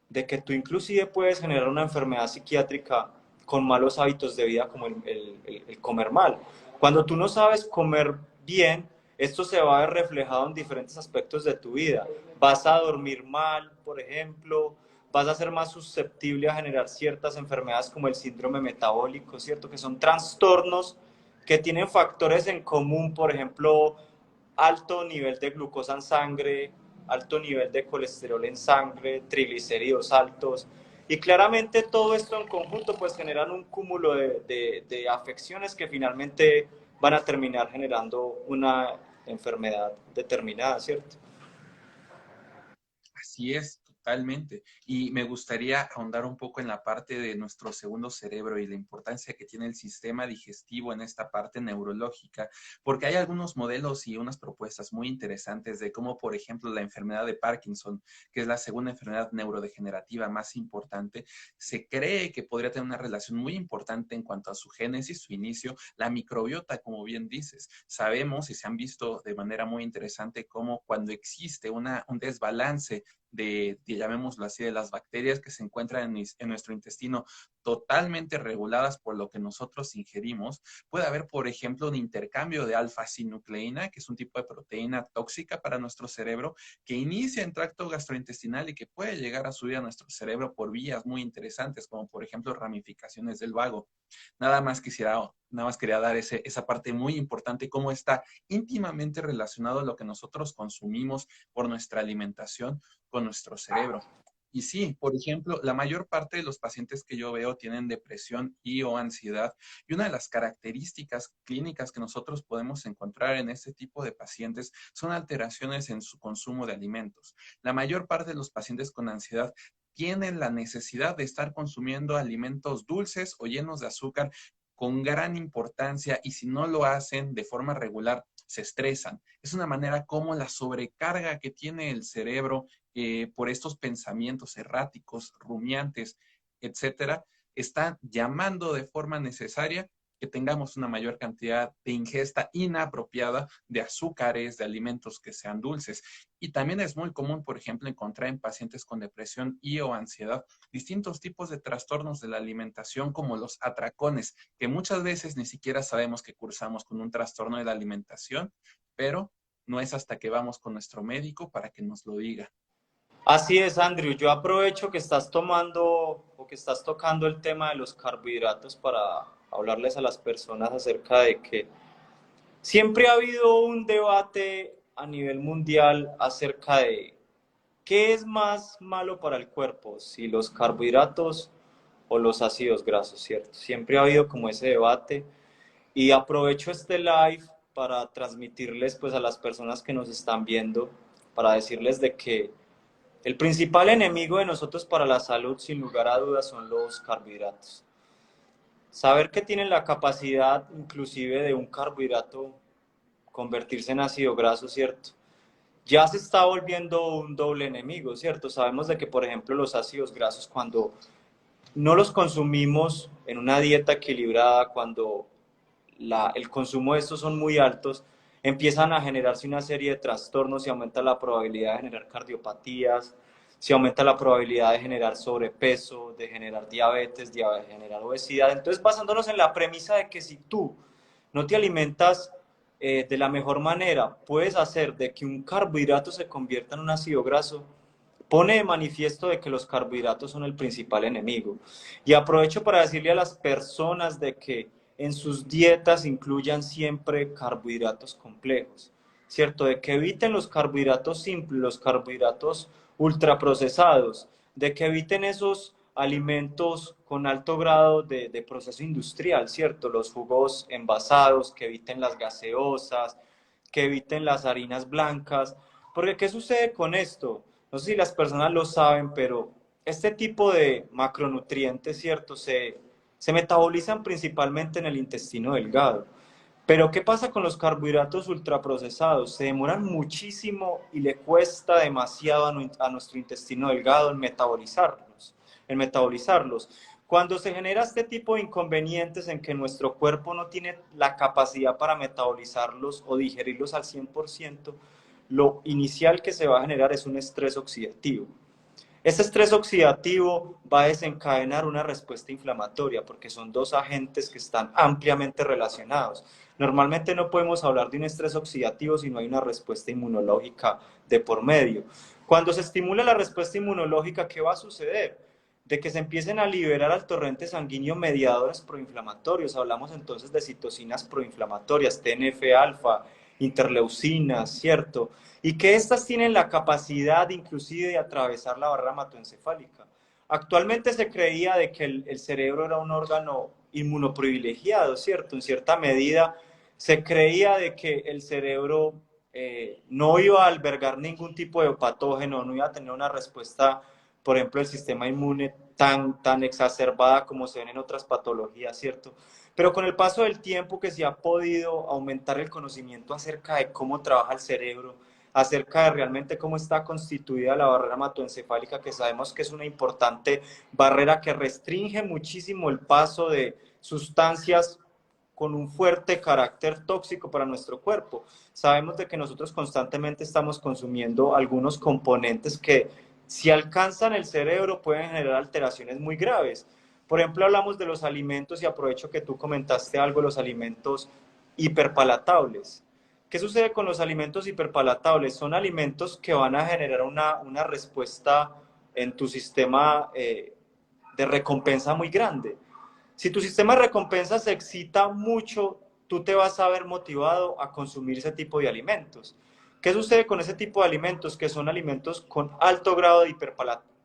de que tú inclusive puedes generar una enfermedad psiquiátrica con malos hábitos de vida como el comer mal. Cuando tú no sabes comer bien, esto se va a ver reflejado en diferentes aspectos de tu vida. Vas a dormir mal, por ejemplo, vas a ser más susceptible a generar ciertas enfermedades como el síndrome metabólico, ¿cierto? Que son trastornos que tienen factores en común, por ejemplo, alto nivel de glucosa en sangre, alto nivel de colesterol en sangre, triglicéridos altos. Y claramente todo esto en conjunto pues generan un cúmulo de afecciones que finalmente van a terminar generando una enfermedad determinada, ¿cierto? Así es, totalmente. Y me gustaría ahondar un poco en la parte de nuestro segundo cerebro y la importancia que tiene el sistema digestivo en esta parte neurológica, porque hay algunos modelos y unas propuestas muy interesantes de cómo, por ejemplo, la enfermedad de Parkinson, que es la segunda enfermedad neurodegenerativa más importante, se cree que podría tener una relación muy importante en cuanto a su génesis, su inicio, la microbiota, como bien dices. Sabemos y se han visto de manera muy interesante cómo cuando existe un desbalance llamémoslo así, de las bacterias que se encuentran en nuestro intestino totalmente reguladas por lo que nosotros ingerimos, puede haber, por ejemplo, un intercambio de alfa-sinucleína, que es un tipo de proteína tóxica para nuestro cerebro, que inicia en tracto gastrointestinal y que puede llegar a subir a nuestro cerebro por vías muy interesantes, como por ejemplo ramificaciones del vago. Nada más quería dar esa parte muy importante, cómo está íntimamente relacionado a lo que nosotros consumimos por nuestra alimentación con nuestro cerebro. Y sí, por ejemplo, la mayor parte de los pacientes que yo veo tienen depresión y o ansiedad. Y una de las características clínicas que nosotros podemos encontrar en este tipo de pacientes son alteraciones en su consumo de alimentos. La mayor parte de los pacientes con ansiedad tienen la necesidad de estar consumiendo alimentos dulces o llenos de azúcar con gran importancia, y si no lo hacen de forma regular, se estresan. Es una manera como la sobrecarga que tiene el cerebro por estos pensamientos erráticos, rumiantes, etcétera, está llamando de forma necesaria que tengamos una mayor cantidad de ingesta inapropiada de azúcares, de alimentos que sean dulces. Y también es muy común, por ejemplo, encontrar en pacientes con depresión y o ansiedad distintos tipos de trastornos de la alimentación, como los atracones, que muchas veces ni siquiera sabemos que cursamos con un trastorno de la alimentación, pero no es hasta que vamos con nuestro médico para que nos lo diga. Así es, Andrew. Yo aprovecho que estás tomando o que estás tocando el tema de los carbohidratos para hablarles a las personas acerca de que siempre ha habido un debate a nivel mundial acerca de qué es más malo para el cuerpo, si los carbohidratos o los ácidos grasos, ¿cierto? Siempre ha habido como ese debate y aprovecho este live para transmitirles pues a las personas que nos están viendo, para decirles de que el principal enemigo de nosotros para la salud, sin lugar a dudas, son los carbohidratos. Saber que tienen la capacidad inclusive de un carbohidrato convertirse en ácido graso, ¿cierto? Ya se está volviendo un doble enemigo, ¿cierto? Sabemos de que, por ejemplo, los ácidos grasos, cuando no los consumimos en una dieta equilibrada, cuando el consumo de estos son muy altos, empiezan a generarse una serie de trastornos y aumenta la probabilidad de generar cardiopatías, se aumenta la probabilidad de generar sobrepeso, de generar diabetes, de generar obesidad. Entonces, basándonos en la premisa de que si tú no te alimentas de la mejor manera, puedes hacer de que un carbohidrato se convierta en un ácido graso, pone de manifiesto de que los carbohidratos son el principal enemigo. Y aprovecho para decirle a las personas de que en sus dietas incluyan siempre carbohidratos complejos, ¿cierto? De que eviten los carbohidratos simples, los carbohidratos ultraprocesados, de que eviten esos alimentos con alto grado de proceso industrial, ¿cierto? Los jugos envasados, que eviten las gaseosas, que eviten las harinas blancas, porque ¿qué sucede con esto? No sé si las personas lo saben, pero este tipo de macronutrientes, ¿cierto? Se metabolizan principalmente en el intestino delgado. Pero ¿qué pasa con los carbohidratos ultraprocesados? Se demoran muchísimo y le cuesta demasiado a nuestro intestino delgado en metabolizarlos. Cuando se genera este tipo de inconvenientes en que nuestro cuerpo no tiene la capacidad para metabolizarlos o digerirlos al 100%, lo inicial que se va a generar es un estrés oxidativo. Este estrés oxidativo va a desencadenar una respuesta inflamatoria porque son dos agentes que están ampliamente relacionados. Normalmente no podemos hablar de un estrés oxidativo si no hay una respuesta inmunológica de por medio. Cuando se estimula la respuesta inmunológica, ¿qué va a suceder? De que se empiecen a liberar al torrente sanguíneo mediadores proinflamatorios. Hablamos entonces de citocinas proinflamatorias, TNF-alfa, interleucinas, ¿cierto? Y que éstas tienen la capacidad inclusive de atravesar la barrera hematoencefálica. Actualmente se creía de que el cerebro era un órgano inmunoprivilegiado, ¿cierto? En cierta medida se creía de que el cerebro no iba a albergar ningún tipo de patógeno, no iba a tener una respuesta, por ejemplo, del sistema inmune tan exacerbada como se ven en otras patologías, ¿cierto? Pero con el paso del tiempo que se ha podido aumentar el conocimiento acerca de cómo trabaja el cerebro, acerca de realmente cómo está constituida la barrera hematoencefálica, que sabemos que es una importante barrera que restringe muchísimo el paso de sustancias con un fuerte carácter tóxico para nuestro cuerpo. Sabemos de que nosotros constantemente estamos consumiendo algunos componentes que si alcanzan el cerebro pueden generar alteraciones muy graves. Por ejemplo, hablamos de los alimentos y aprovecho que tú comentaste algo, los alimentos hiperpalatables. ¿Qué sucede con los alimentos hiperpalatables? Son alimentos que van a generar una respuesta en tu sistema de recompensa muy grande. Si tu sistema de recompensa se excita mucho, tú te vas a ver motivado a consumir ese tipo de alimentos. ¿Qué sucede con ese tipo de alimentos? Que son alimentos con alto grado de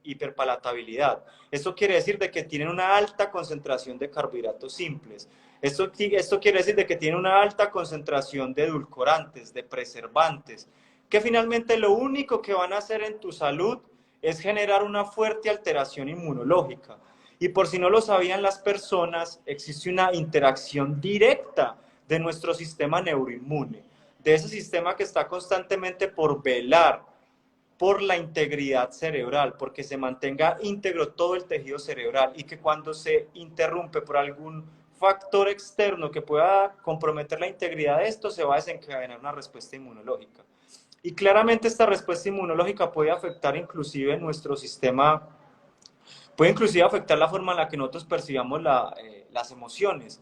hiperpalatabilidad. Esto quiere decir de que tienen una alta concentración de carbohidratos simples. Esto quiere decir de que tienen una alta concentración de edulcorantes, de preservantes, que finalmente lo único que van a hacer en tu salud es generar una fuerte alteración inmunológica. Y por si no lo sabían las personas, existe una interacción directa de nuestro sistema neuroinmune, de ese sistema que está constantemente por velar por la integridad cerebral, porque se mantenga íntegro todo el tejido cerebral y que cuando se interrumpe por algún factor externo que pueda comprometer la integridad de esto, se va a desencadenar una respuesta inmunológica. Y claramente esta respuesta inmunológica puede afectar inclusive nuestro sistema, puede inclusive afectar la forma en la que nosotros percibamos las emociones.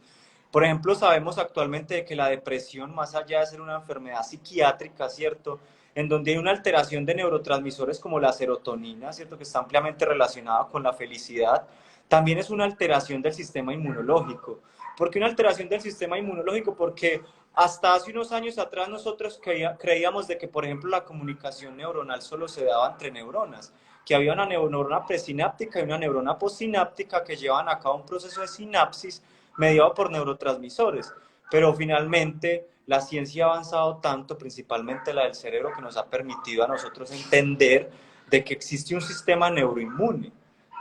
Por ejemplo, sabemos actualmente que la depresión, más allá de ser una enfermedad psiquiátrica, ¿cierto? En donde hay una alteración de neurotransmisores como la serotonina, ¿cierto? Que está ampliamente relacionada con la felicidad, también es una alteración del sistema inmunológico. ¿Por qué una alteración del sistema inmunológico? Porque hasta hace unos años atrás nosotros creíamos de que, por ejemplo, la comunicación neuronal solo se daba entre neuronas, que había una neurona presináptica y una neurona postsináptica que llevan a cabo un proceso de sinapsis mediado por neurotransmisores. Pero finalmente la ciencia ha avanzado tanto, principalmente la del cerebro, que nos ha permitido a nosotros entender de que existe un sistema neuroinmune,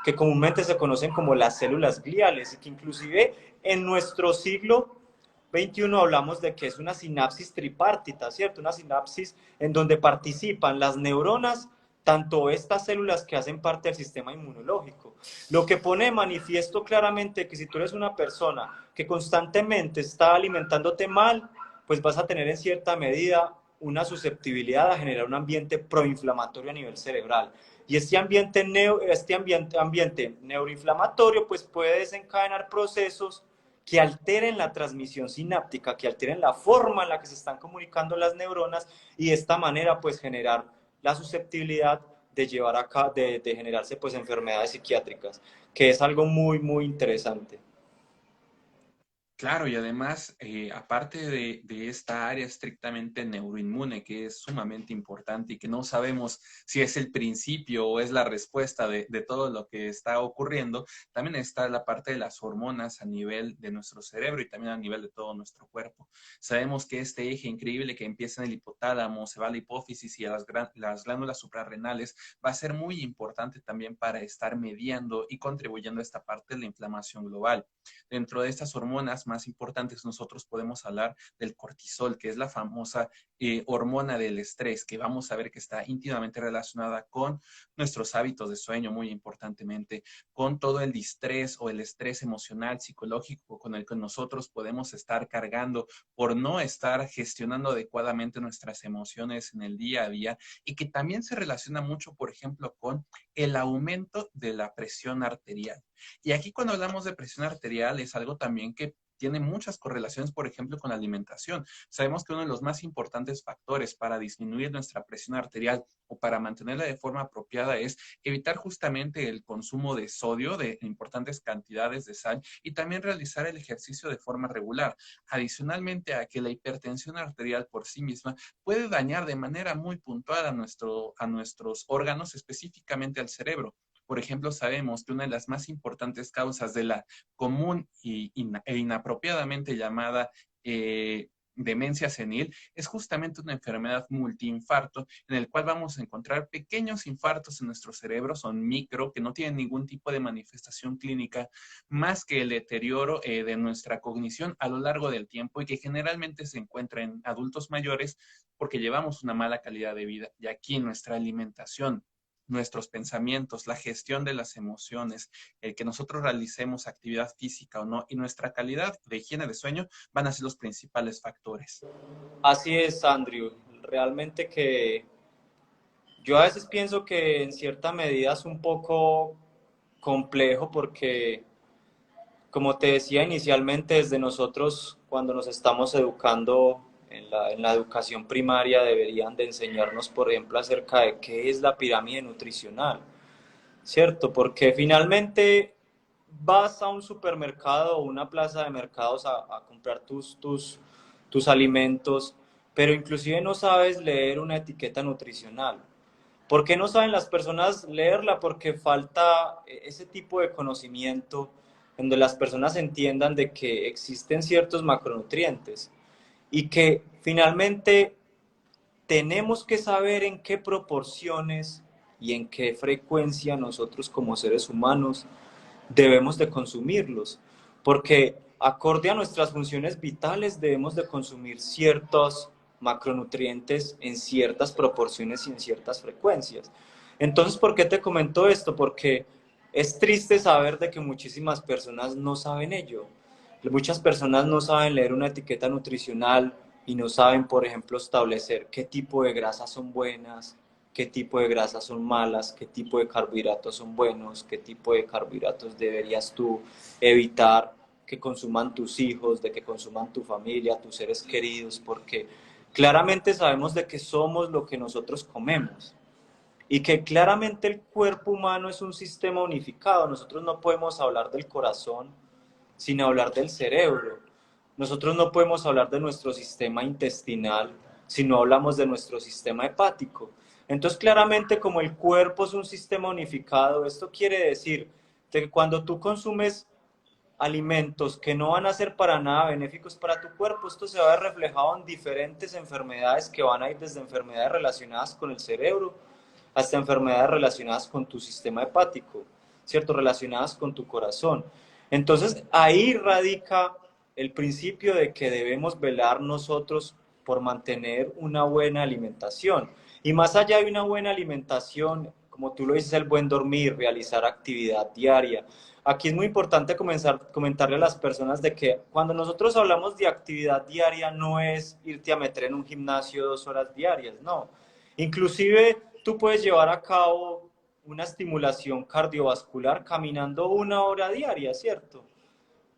que comúnmente se conocen como las células gliales, y que inclusive en nuestro siglo XXI hablamos de que es una sinapsis tripartita, ¿cierto? Una sinapsis en donde participan las neuronas, tanto estas células que hacen parte del sistema inmunológico. Lo que pone de manifiesto claramente que si tú eres una persona que constantemente está alimentándote mal, pues vas a tener en cierta medida una susceptibilidad a generar un ambiente proinflamatorio a nivel cerebral. Y este ambiente neuroinflamatorio pues puede desencadenar procesos que alteren la transmisión sináptica, que alteren la forma en la que se están comunicando las neuronas y de esta manera pues generar la susceptibilidad de llevar acá, de generarse pues enfermedades psiquiátricas, que es algo muy, muy interesante. Claro, y además, aparte de esta área estrictamente neuroinmune, que es sumamente importante y que no sabemos si es el principio o es la respuesta de todo lo que está ocurriendo, también está la parte de las hormonas a nivel de nuestro cerebro y también a nivel de todo nuestro cuerpo. Sabemos que este eje increíble que empieza en el hipotálamo, se va a la hipófisis y a las glándulas suprarrenales, va a ser muy importante también para estar mediando y contribuyendo a esta parte de la inflamación global. Dentro de estas hormonas más importantes, nosotros podemos hablar del cortisol, que es la famosa hormona del estrés, que vamos a ver que está íntimamente relacionada con nuestros hábitos de sueño, muy importantemente, con todo el distrés o el estrés emocional, psicológico con el que nosotros podemos estar cargando por no estar gestionando adecuadamente nuestras emociones en el día a día y que también se relaciona mucho, por ejemplo, con el aumento de la presión arterial. Y aquí cuando hablamos de presión arterial es algo también que tiene muchas correlaciones, por ejemplo, con la alimentación. Sabemos que uno de los más importantes factores para disminuir nuestra presión arterial o para mantenerla de forma apropiada es evitar justamente el consumo de sodio, de importantes cantidades de sal y también realizar el ejercicio de forma regular. Adicionalmente a que la hipertensión arterial por sí misma puede dañar de manera muy puntual a nuestros órganos, específicamente al cerebro. Por ejemplo, sabemos que una de las más importantes causas de la común e inapropiadamente llamada demencia senil es justamente una enfermedad multiinfarto en el cual vamos a encontrar pequeños infartos en nuestro cerebro, son micro, que no tienen ningún tipo de manifestación clínica más que el deterioro de nuestra cognición a lo largo del tiempo y que generalmente se encuentra en adultos mayores porque llevamos una mala calidad de vida. Y aquí nuestra alimentación, nuestros pensamientos, la gestión de las emociones, el que nosotros realicemos actividad física o no, y nuestra calidad de higiene de sueño van a ser los principales factores. Así es, Andrew. Realmente que yo a veces pienso que en cierta medida es un poco complejo porque, como te decía inicialmente, desde nosotros cuando nos estamos educando en la educación primaria deberían de enseñarnos, por ejemplo, acerca de qué es la pirámide nutricional, ¿cierto? Porque finalmente vas a un supermercado o una plaza de mercados a comprar tus alimentos, pero inclusive no sabes leer una etiqueta nutricional. ¿Por qué no saben las personas leerla? Porque falta ese tipo de conocimiento donde las personas entiendan de que existen ciertos macronutrientes y que finalmente tenemos que saber en qué proporciones y en qué frecuencia nosotros como seres humanos debemos de consumirlos, porque acorde a nuestras funciones vitales debemos de consumir ciertos macronutrientes en ciertas proporciones y en ciertas frecuencias. Entonces, ¿por qué te comento esto? Porque es triste saber de que muchísimas personas no saben ello. Muchas personas no saben leer una etiqueta nutricional y no saben, por ejemplo, establecer qué tipo de grasas son buenas, qué tipo de grasas son malas, qué tipo de carbohidratos son buenos, qué tipo de carbohidratos deberías tú evitar que consuman tus hijos, de que consuman tu familia, tus seres queridos, porque claramente sabemos de que somos lo que nosotros comemos y que claramente el cuerpo humano es un sistema unificado. Nosotros no podemos hablar del corazón sin hablar del cerebro. Nosotros no podemos hablar de nuestro sistema intestinal si no hablamos de nuestro sistema hepático. Entonces, claramente, como el cuerpo es un sistema unificado, esto quiere decir que cuando tú consumes alimentos que no van a ser para nada benéficos para tu cuerpo, esto se va a ver reflejado en diferentes enfermedades que van a ir desde enfermedades relacionadas con el cerebro hasta enfermedades relacionadas con tu sistema hepático, ¿cierto? Relacionadas con tu corazón. Entonces, ahí radica el principio de que debemos velar nosotros por mantener una buena alimentación. Y más allá de una buena alimentación, como tú lo dices, el buen dormir, realizar actividad diaria. Aquí es muy importante comentarle a las personas de que cuando nosotros hablamos de actividad diaria no es irte a meter en un gimnasio 2 horas diarias, no. Inclusive tú puedes llevar a cabo una estimulación cardiovascular caminando 1 hora diaria, ¿cierto?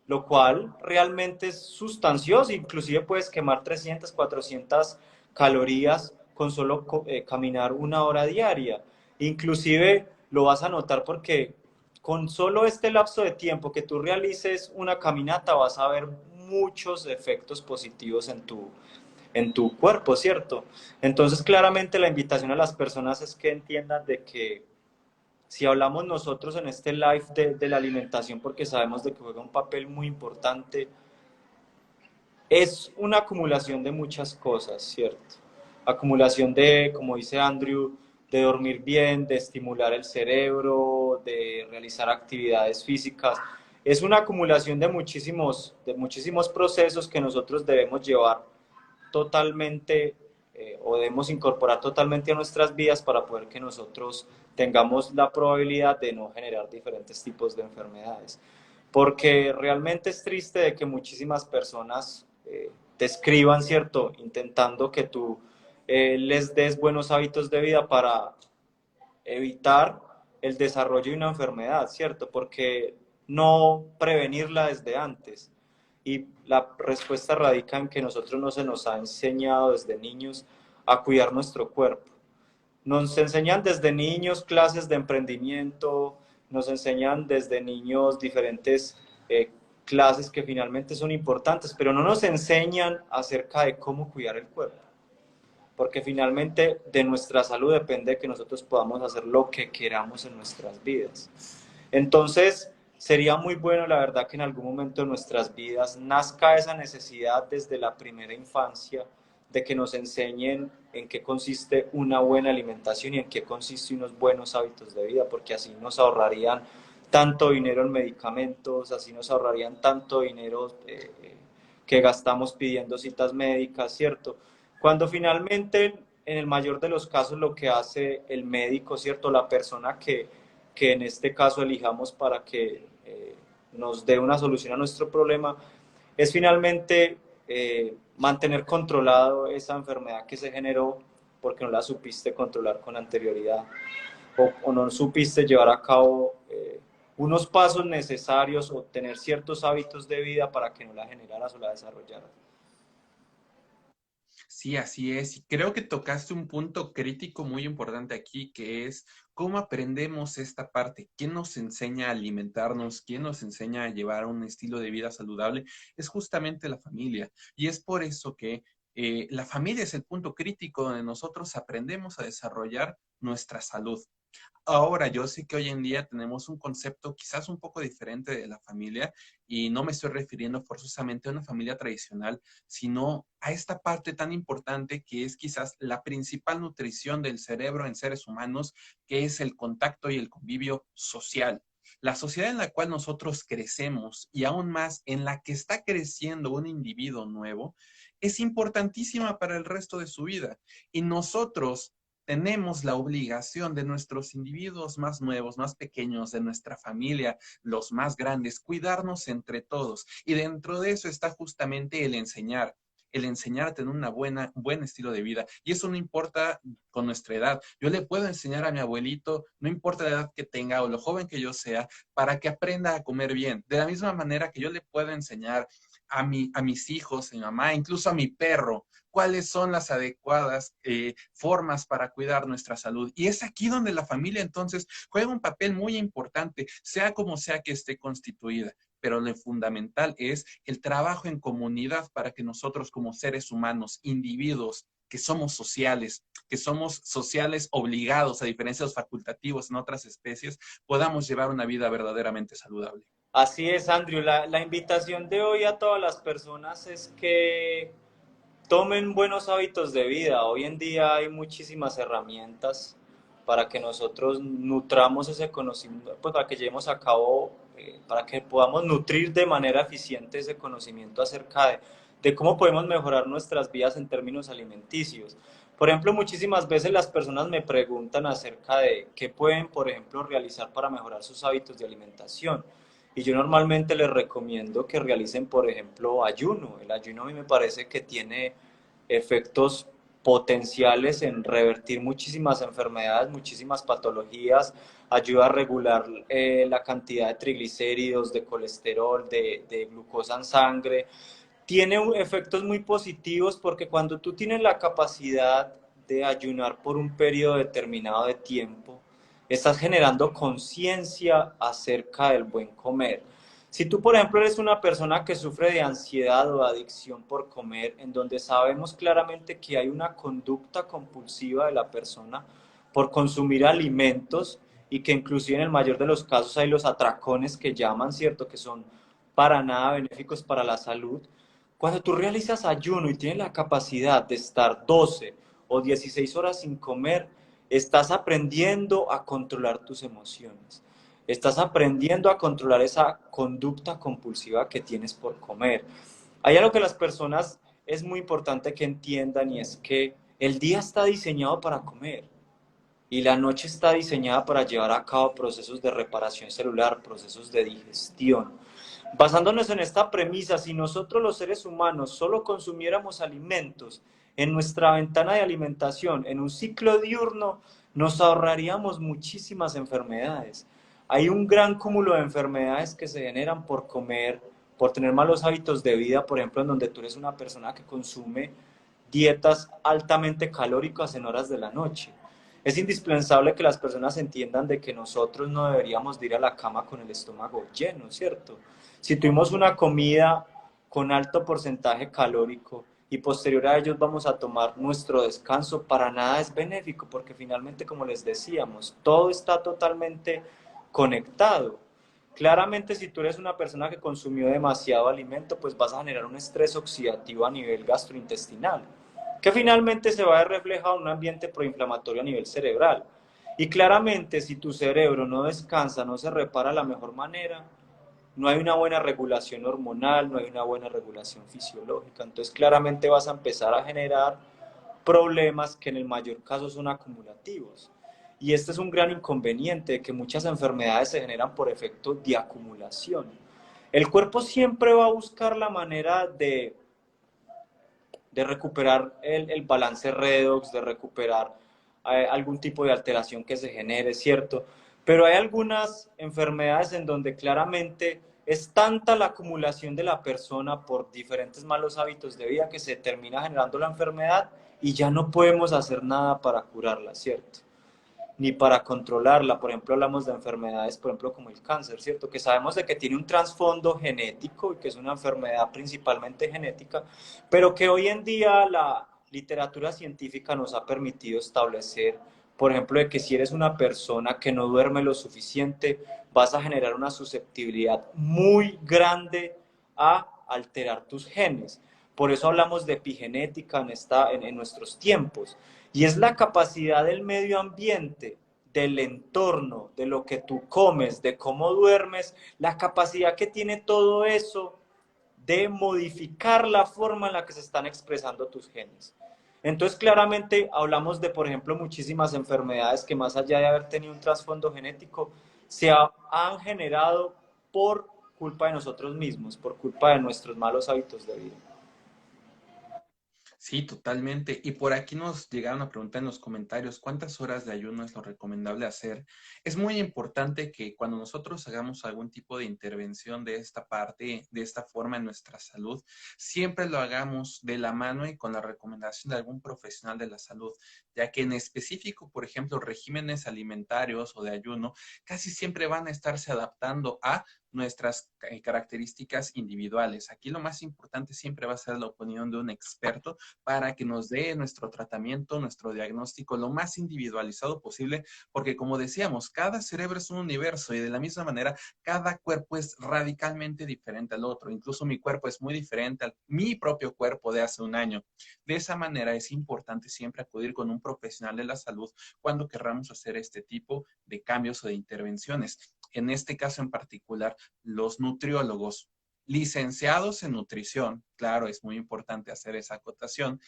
Lo cual realmente es sustancioso, inclusive puedes quemar 300, 400 calorías con solo caminar 1 hora diaria. Inclusive lo vas a notar porque con solo este lapso de tiempo que tú realices una caminata vas a ver muchos efectos positivos en tu cuerpo, ¿cierto? Entonces, claramente la invitación a las personas es que entiendan de que si hablamos nosotros en este live de la alimentación, porque sabemos de que juega un papel muy importante, es una acumulación de muchas cosas, ¿cierto? Acumulación de, como dice Andrew, de dormir bien, de estimular el cerebro, de realizar actividades físicas. Es una acumulación de muchísimos procesos que nosotros debemos llevar totalmente o debemos incorporar totalmente a nuestras vidas para poder que nosotros tengamos la probabilidad de no generar diferentes tipos de enfermedades. Porque realmente es triste de que muchísimas personas te escriban, ¿cierto? Intentando que tú les des buenos hábitos de vida para evitar el desarrollo de una enfermedad, ¿cierto? Porque no prevenirla desde antes. Y la respuesta radica en que nosotros no se nos ha enseñado desde niños a cuidar nuestro cuerpo. Nos enseñan desde niños clases de emprendimiento, nos enseñan desde niños diferentes clases que finalmente son importantes, pero no nos enseñan acerca de cómo cuidar el cuerpo. Porque finalmente de nuestra salud depende que nosotros podamos hacer lo que queramos en nuestras vidas. Entonces, sería muy bueno, la verdad, que en algún momento de nuestras vidas nazca esa necesidad desde la primera infancia de que nos enseñen en qué consiste una buena alimentación y en qué consiste unos buenos hábitos de vida, porque así nos ahorrarían tanto dinero en medicamentos, así nos ahorrarían tanto dinero que gastamos pidiendo citas médicas, ¿cierto? Cuando finalmente, en el mayor de los casos, lo que hace el médico, ¿cierto? La persona que en este caso elijamos para que nos dé una solución a nuestro problema, es finalmente mantener controlado esa enfermedad que se generó porque no la supiste controlar con anterioridad o no supiste llevar a cabo unos pasos necesarios o tener ciertos hábitos de vida para que no la generaras o la desarrollaras. Sí, así es. Y creo que tocaste un punto crítico muy importante aquí, que es cómo aprendemos esta parte. ¿Quién nos enseña a alimentarnos? ¿Quién nos enseña a llevar un estilo de vida saludable? Es justamente la familia. Y es por eso que la familia es el punto crítico donde nosotros aprendemos a desarrollar nuestra salud. Ahora, yo sé que hoy en día tenemos un concepto quizás un poco diferente de la familia y no me estoy refiriendo forzosamente a una familia tradicional, sino a esta parte tan importante que es quizás la principal nutrición del cerebro en seres humanos, que es el contacto y el convivio social. La sociedad en la cual nosotros crecemos y aún más en la que está creciendo un individuo nuevo es importantísima para el resto de su vida. Y nosotros tenemos la obligación de nuestros individuos más nuevos, más pequeños, de nuestra familia, los más grandes, cuidarnos entre todos. Y dentro de eso está justamente el enseñar a tener un buen estilo de vida. Y eso no importa con nuestra edad. Yo le puedo enseñar a mi abuelito, no importa la edad que tenga o lo joven que yo sea, para que aprenda a comer bien. De la misma manera que yo le puedo enseñar a mis hijos, a mi mamá, incluso a mi perro, cuáles son las adecuadas formas para cuidar nuestra salud. Y es aquí donde la familia entonces juega un papel muy importante, sea como sea que esté constituida. Pero lo fundamental es el trabajo en comunidad para que nosotros como seres humanos, individuos, que somos sociales obligados, a diferencia de los facultativos en otras especies, podamos llevar una vida verdaderamente saludable. Así es, Andrew. La invitación de hoy a todas las personas es que tomen buenos hábitos de vida. Hoy en día hay muchísimas herramientas para que nosotros nutramos ese conocimiento, pues para que llevemos a cabo, para que podamos nutrir de manera eficiente ese conocimiento acerca de cómo podemos mejorar nuestras vidas en términos alimenticios. Por ejemplo, muchísimas veces las personas me preguntan acerca de qué pueden, por ejemplo, realizar para mejorar sus hábitos de alimentación. Y yo normalmente les recomiendo que realicen, por ejemplo, ayuno. El ayuno a mí me parece que tiene efectos potenciales en revertir muchísimas enfermedades, muchísimas patologías, ayuda a regular la cantidad de triglicéridos, de colesterol, de glucosa en sangre. Tiene efectos muy positivos porque cuando tú tienes la capacidad de ayunar por un periodo determinado de tiempo, estás generando conciencia acerca del buen comer. Si tú, por ejemplo, eres una persona que sufre de ansiedad o adicción por comer, en donde sabemos claramente que hay una conducta compulsiva de la persona por consumir alimentos y que inclusive en el mayor de los casos hay los atracones que llaman, ¿cierto? Que son para nada benéficos para la salud. Cuando tú realizas ayuno y tienes la capacidad de estar 12 o 16 horas sin comer, estás aprendiendo a controlar tus emociones. Estás aprendiendo a controlar esa conducta compulsiva que tienes por comer. Hay algo que las personas es muy importante que entiendan y es que el día está diseñado para comer y la noche está diseñada para llevar a cabo procesos de reparación celular, procesos de digestión. Basándonos en esta premisa, si nosotros los seres humanos solo consumiéramos alimentos en nuestra ventana de alimentación, en un ciclo diurno, nos ahorraríamos muchísimas enfermedades. Hay un gran cúmulo de enfermedades que se generan por comer, por tener malos hábitos de vida, por ejemplo, en donde tú eres una persona que consume dietas altamente calóricas en horas de la noche. Es indispensable que las personas entiendan de que nosotros no deberíamos de ir a la cama con el estómago lleno, ¿cierto? Si tuvimos una comida con alto porcentaje calórico y posterior a ellos vamos a tomar nuestro descanso, para nada es benéfico porque finalmente, como les decíamos, todo está totalmente conectado. Claramente, si tú eres una persona que consumió demasiado alimento, pues vas a generar un estrés oxidativo a nivel gastrointestinal, que finalmente se va a reflejar en un ambiente proinflamatorio a nivel cerebral. Y claramente, si tu cerebro no descansa, no se repara de la mejor manera, no hay una buena regulación hormonal, no hay una buena regulación fisiológica. Entonces, claramente vas a empezar a generar problemas que en el mayor caso son acumulativos. Y este es un gran inconveniente, que muchas enfermedades se generan por efecto de acumulación. El cuerpo siempre va a buscar la manera de recuperar el balance redox, de recuperar algún tipo de alteración que se genere, ¿cierto? Pero hay algunas enfermedades en donde claramente es tanta la acumulación de la persona por diferentes malos hábitos de vida que se termina generando la enfermedad y ya no podemos hacer nada para curarla, ¿cierto? Ni para controlarla. Por ejemplo, hablamos de enfermedades, por ejemplo, como el cáncer, ¿cierto? Que sabemos de que tiene un trasfondo genético y que es una enfermedad principalmente genética, pero que hoy en día la literatura científica nos ha permitido establecer, por ejemplo, de que si eres una persona que no duerme lo suficiente, vas a generar una susceptibilidad muy grande a alterar tus genes. Por eso hablamos de epigenética en nuestros tiempos. Y es la capacidad del medio ambiente, del entorno, de lo que tú comes, de cómo duermes, la capacidad que tiene todo eso de modificar la forma en la que se están expresando tus genes. Entonces, claramente hablamos de, por ejemplo, muchísimas enfermedades que más allá de haber tenido un trasfondo genético, han generado por culpa de nosotros mismos, por culpa de nuestros malos hábitos de vida. Sí, totalmente. Y por aquí nos llegaron a preguntar en los comentarios cuántas horas de ayuno es lo recomendable hacer. Es muy importante que cuando nosotros hagamos algún tipo de intervención de esta parte, de esta forma en nuestra salud, siempre lo hagamos de la mano y con la recomendación de algún profesional de la salud, ya que en específico, por ejemplo, regímenes alimentarios o de ayuno, casi siempre van a estarse adaptando a nuestras características individuales. Aquí lo más importante siempre va a ser la opinión de un experto para que nos dé nuestro tratamiento, nuestro diagnóstico lo más individualizado posible, porque como decíamos, cada cerebro es un universo y de la misma manera, cada cuerpo es radicalmente diferente al otro. Incluso mi cuerpo es muy diferente a mi propio cuerpo de hace un año. De esa manera es importante siempre acudir con un profesional de la salud cuando querramos hacer este tipo de cambios o de intervenciones. En este caso en particular, los nutriólogos licenciados en nutrición, claro, es muy importante hacer esa acotación,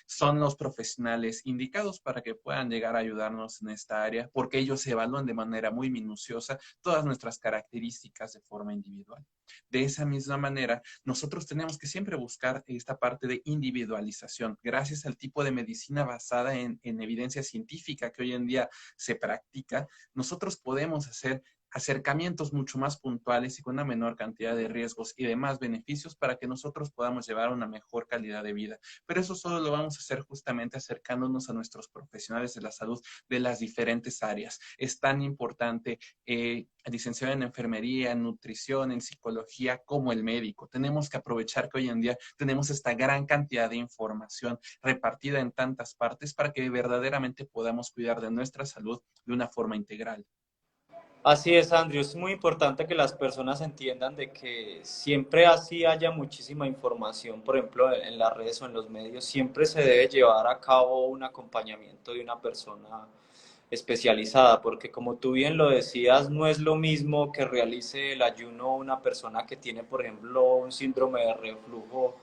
son los profesionales indicados para que puedan llegar a ayudarnos en esta área, porque ellos evalúan de manera muy minuciosa todas nuestras características de forma individual. De esa misma manera, nosotros tenemos que siempre buscar esta parte de individualización, gracias al tipo de medicina basada en evidencia científica que hoy en día se practica, nosotros podemos hacer acercamientos mucho más puntuales y con una menor cantidad de riesgos y demás beneficios para que nosotros podamos llevar una mejor calidad de vida. Pero eso solo lo vamos a hacer justamente acercándonos a nuestros profesionales de la salud de las diferentes áreas. Es tan importante licenciado en enfermería, en nutrición, en psicología, como el médico. Tenemos que aprovechar que hoy en día tenemos esta gran cantidad de información repartida en tantas partes para que verdaderamente podamos cuidar de nuestra salud de una forma integral. Así es, Andrew. Es muy importante que las personas entiendan de que siempre así haya muchísima información, por ejemplo, en las redes o en los medios, siempre se debe llevar a cabo un acompañamiento de una persona especializada, porque como tú bien lo decías, no es lo mismo que realice el ayuno una persona que tiene, por ejemplo, un síndrome de reflujo,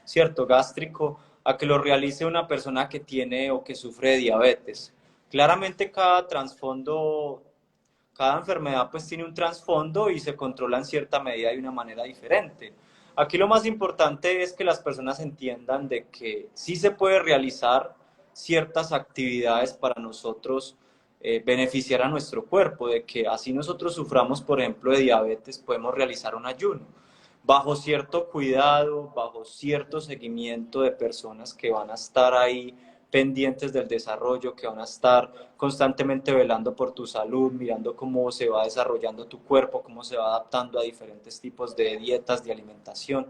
cierto, gástrico, a que lo realice una persona que tiene o que sufre de diabetes. Claramente cada trasfondo, cada enfermedad pues tiene un trasfondo y se controla en cierta medida de una manera diferente. Aquí lo más importante es que las personas entiendan de que sí se puede realizar ciertas actividades para nosotros beneficiar a nuestro cuerpo, de que así nosotros suframos, por ejemplo, de diabetes, podemos realizar un ayuno bajo cierto cuidado, bajo cierto seguimiento de personas que van a estar ahí pendientes del desarrollo, que van a estar constantemente velando por tu salud, mirando cómo se va desarrollando tu cuerpo, cómo se va adaptando a diferentes tipos de dietas, de alimentación,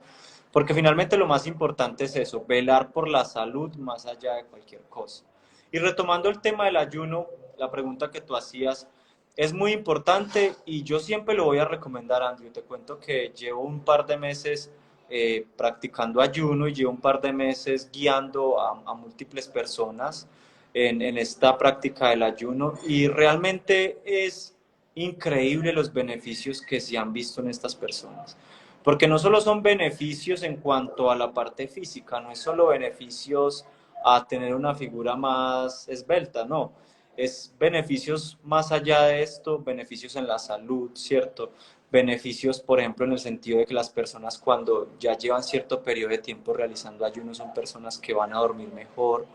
porque finalmente lo más importante es eso, velar por la salud más allá de cualquier cosa. Y retomando el tema del ayuno, la pregunta que tú hacías, es muy importante y yo siempre lo voy a recomendar, Andrew. Te cuento que llevo un par de meses practicando ayuno y llevo un par de meses guiando a múltiples personas en esta práctica del ayuno y realmente es increíble los beneficios que se han visto en estas personas. Porque no solo son beneficios en cuanto a la parte física, no es solo beneficios a tener una figura más esbelta, no, es beneficios más allá de esto, beneficios en la salud, ¿cierto? Beneficios, por ejemplo, en el sentido de que las personas cuando ya llevan cierto periodo de tiempo realizando ayuno son personas que van a dormir mejor,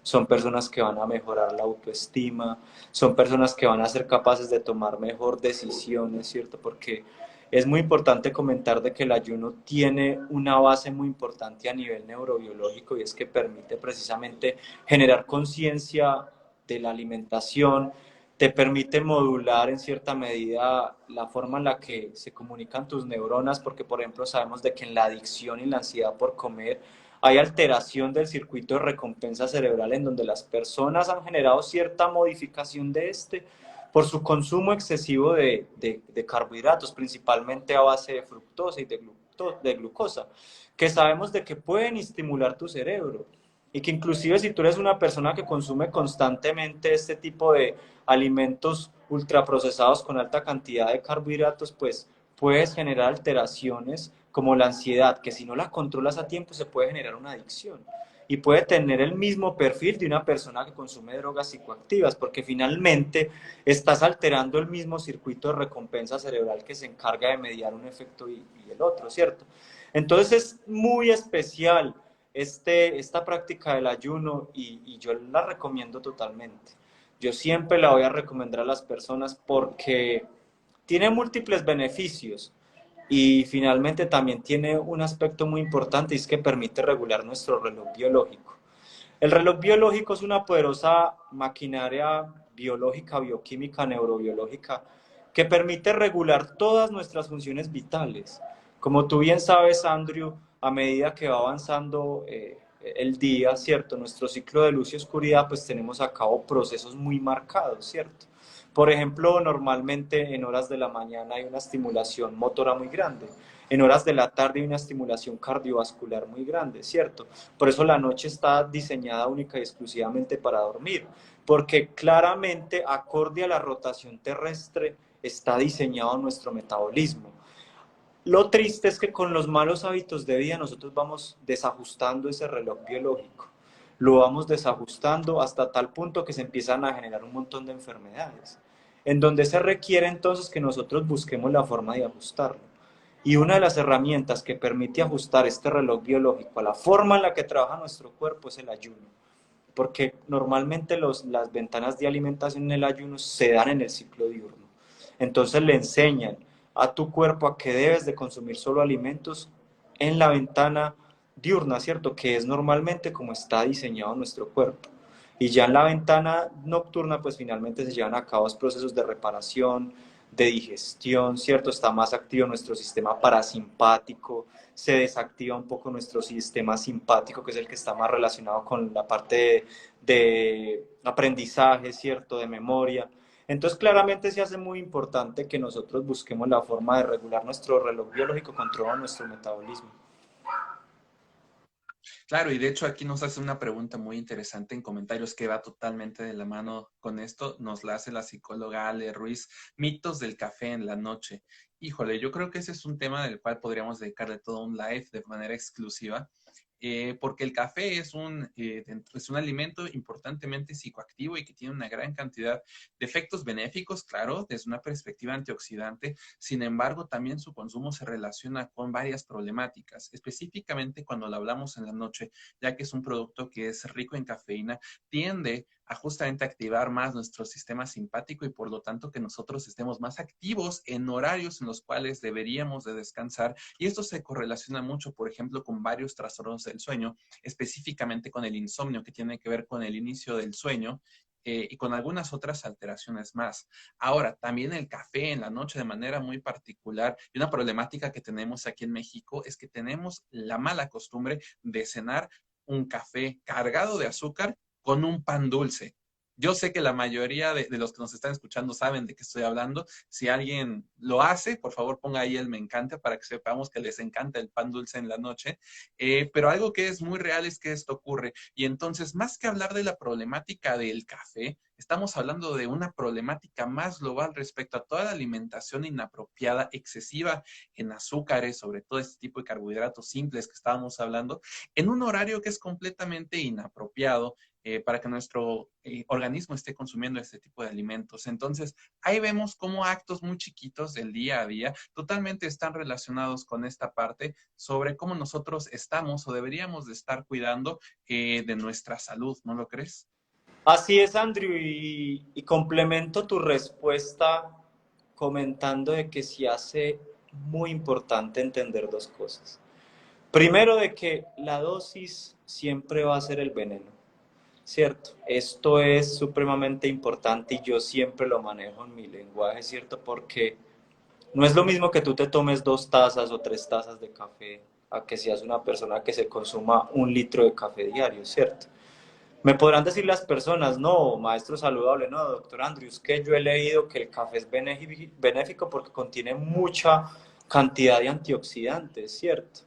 son personas que van a mejorar la autoestima, son personas que van a ser capaces de tomar mejor decisiones, ¿cierto? Porque es muy importante comentar de que el ayuno tiene una base muy importante a nivel neurobiológico y es que permite precisamente generar conciencia de la alimentación, te permite modular en cierta medida la forma en la que se comunican tus neuronas, porque por ejemplo sabemos de que en la adicción y la ansiedad por comer hay alteración del circuito de recompensa cerebral en donde las personas han generado cierta modificación de este por su consumo excesivo de carbohidratos, principalmente a base de fructosa y de glucosa, que sabemos de que pueden estimular tu cerebro y que inclusive si tú eres una persona que consume constantemente este tipo de alimentos ultraprocesados con alta cantidad de carbohidratos, pues puedes generar alteraciones como la ansiedad, que si no la controlas a tiempo se puede generar una adicción y puede tener el mismo perfil de una persona que consume drogas psicoactivas, porque finalmente estás alterando el mismo circuito de recompensa cerebral que se encarga de mediar un efecto y el otro, ¿cierto? Entonces es muy especial esta práctica del ayuno y yo la recomiendo totalmente. Yo siempre la voy a recomendar a las personas porque tiene múltiples beneficios y finalmente también tiene un aspecto muy importante y es que permite regular nuestro reloj biológico. El reloj biológico es una poderosa maquinaria biológica, bioquímica, neurobiológica que permite regular todas nuestras funciones vitales. Como tú bien sabes, Andrew, a medida que va avanzando el día, ¿cierto? Nuestro ciclo de luz y oscuridad, pues tenemos a cabo procesos muy marcados, ¿cierto? Por ejemplo, normalmente en horas de la mañana hay una estimulación motora muy grande, en horas de la tarde hay una estimulación cardiovascular muy grande, ¿cierto? Por eso la noche está diseñada única y exclusivamente para dormir, porque claramente, acorde a la rotación terrestre, está diseñado nuestro metabolismo. Lo triste es que con los malos hábitos de vida nosotros vamos desajustando ese reloj biológico. Lo vamos desajustando hasta tal punto que se empiezan a generar un montón de enfermedades, en donde se requiere entonces que nosotros busquemos la forma de ajustarlo. Y una de las herramientas que permite ajustar este reloj biológico a la forma en la que trabaja nuestro cuerpo es el ayuno, porque normalmente las ventanas de alimentación en el ayuno se dan en el ciclo diurno. Entonces le enseñan a tu cuerpo a que debes de consumir solo alimentos en la ventana diurna, ¿cierto? Que es normalmente como está diseñado nuestro cuerpo. Y ya en la ventana nocturna, pues finalmente se llevan a cabo procesos de reparación, de digestión, ¿cierto? Está más activo nuestro sistema parasimpático, se desactiva un poco nuestro sistema simpático, que es el que está más relacionado con la parte de aprendizaje, ¿cierto? De memoria. Entonces, claramente se hace muy importante que nosotros busquemos la forma de regular nuestro reloj biológico con todo nuestro metabolismo. Claro, y de hecho aquí nos hace una pregunta muy interesante en comentarios que va totalmente de la mano con esto. Nos la hace la psicóloga Ale Ruiz, mitos del café en la noche. Híjole, yo creo que ese es un tema del cual podríamos dedicarle todo un live de manera exclusiva, porque el café es un alimento importantemente psicoactivo y que tiene una gran cantidad de efectos benéficos, claro, desde una perspectiva antioxidante. Sin embargo, también su consumo se relaciona con varias problemáticas, específicamente cuando lo hablamos en la noche, ya que es un producto que es rico en cafeína, tiende a justamente activar más nuestro sistema simpático y por lo tanto que nosotros estemos más activos en horarios en los cuales deberíamos de descansar, y esto se correlaciona mucho, por ejemplo, con varios trastornos del sueño, específicamente con el insomnio, que tiene que ver con el inicio del sueño, y con algunas otras alteraciones más. Ahora, también el café en la noche de manera muy particular, y una problemática que tenemos aquí en México es que tenemos la mala costumbre de cenar un café cargado de azúcar con un pan dulce. Yo sé que la mayoría de los que nos están escuchando saben de qué estoy hablando. Si alguien lo hace, por favor ponga ahí el me encanta para que sepamos que les encanta el pan dulce en la noche. Pero algo que es muy real es que esto ocurre. Y entonces, más que hablar de la problemática del café, estamos hablando de una problemática más global respecto a toda la alimentación inapropiada, excesiva en azúcares, sobre todo este tipo de carbohidratos simples que estábamos hablando, en un horario que es completamente inapropiado para que nuestro organismo esté consumiendo este tipo de alimentos. Entonces, ahí vemos cómo actos muy chiquitos del día a día totalmente están relacionados con esta parte sobre cómo nosotros estamos o deberíamos de estar cuidando de nuestra salud, ¿no lo crees? Así es, Andrew, y complemento tu respuesta comentando de que se hace muy importante entender dos cosas. Primero, de que la dosis siempre va a ser el veneno, ¿cierto? Esto es supremamente importante y yo siempre lo manejo en mi lenguaje, ¿cierto? Porque no es lo mismo que tú te tomes 2 tazas o 3 tazas de café a que seas una persona que se consuma 1 litro de café diario, ¿cierto? Me podrán decir las personas, no, maestro saludable, no, doctor Andrews, que yo he leído que el café es benéfico porque contiene mucha cantidad de antioxidantes, ¿cierto?